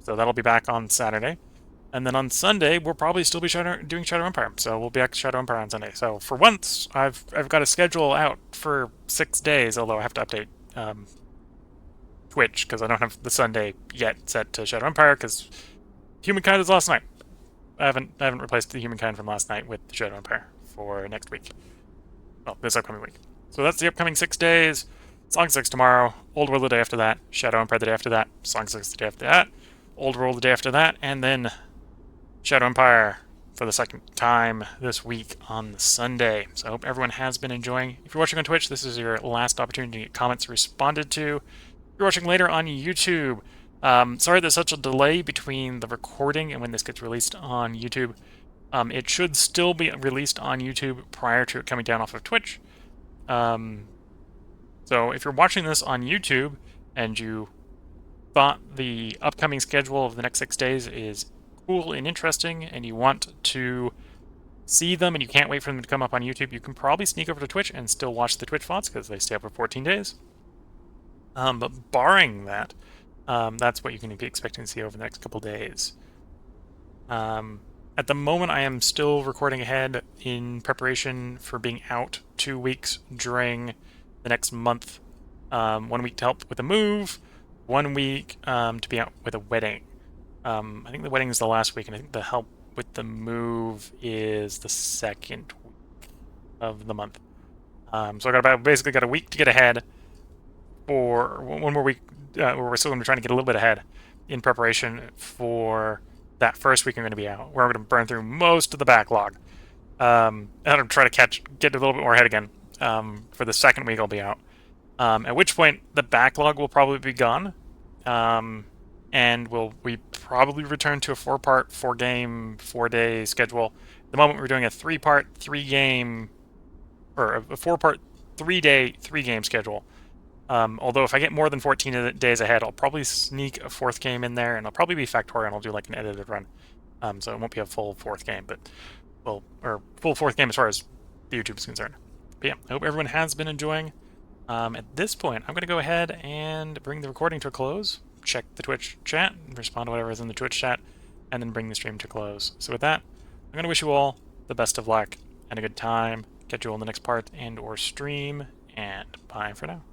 Speaker 1: so that'll be back on Saturday. And then on Sunday, we'll probably still be doing Shadow Empire, so we'll be back to Shadow Empire on Sunday. So for once, I've got a schedule out for 6 days, although I have to update Twitch, because I don't have the Sunday yet set to Shadow Empire, because Humankind is last night. I haven't replaced the Humankind from last night with Shadow Empire for next week. Well, this upcoming week. So that's the upcoming 6 days. Song 6 tomorrow, Old World the day after that, Shadow Empire the day after that, Song 6 the day after that, Old World the day after that, and then Shadow Empire for the second time this week on Sunday. So I hope everyone has been enjoying. If you're watching on Twitch, this is your last opportunity to get comments responded to. If you're watching later on YouTube, sorry there's such a delay between the recording and when this gets released on YouTube. It should still be released on YouTube prior to it coming down off of Twitch. So if you're watching this on YouTube and you thought the upcoming schedule of the next 6 days is cool and interesting and you want to see them and you can't wait for them to come up on YouTube, you can probably sneak over to Twitch and still watch the Twitch VODs because they stay up for 14 days. But barring that, that's what you can be expecting to see over the next couple days. At the moment, I am still recording ahead in preparation for being out 2 weeks during the next month. 1 week to help with a move, 1 week to be out with a wedding. I think the wedding is the last week, and I think the help with the move is the second week of the month. So I basically got a week to get ahead, or 1 more week where we're still going to be trying to get a little bit ahead in preparation for that first week I'm going to be out, where I'm going to burn through most of the backlog. And I'm trying to get a little bit more ahead again for the second week I'll be out. At which point the backlog will probably be gone, and we probably return to a 4-part, 4-game, 4-day schedule. At the moment we're doing a 3-part, 3-game, or a 4-part, 3-day, 3-game schedule. Although if I get more than 14 days ahead, I'll probably sneak a 4th game in there, and I'll probably be Factorial, and I'll do like an edited run. So it won't be a full 4th game, but full 4th game as far as the YouTube is concerned. But yeah, I hope everyone has been enjoying. At this point, I'm going to go ahead and bring the recording to a close, check the Twitch chat, respond to whatever is in the Twitch chat, and then bring the stream to a close. So with that, I'm going to wish you all the best of luck and a good time. Catch you all in the next part and or stream, and bye for now.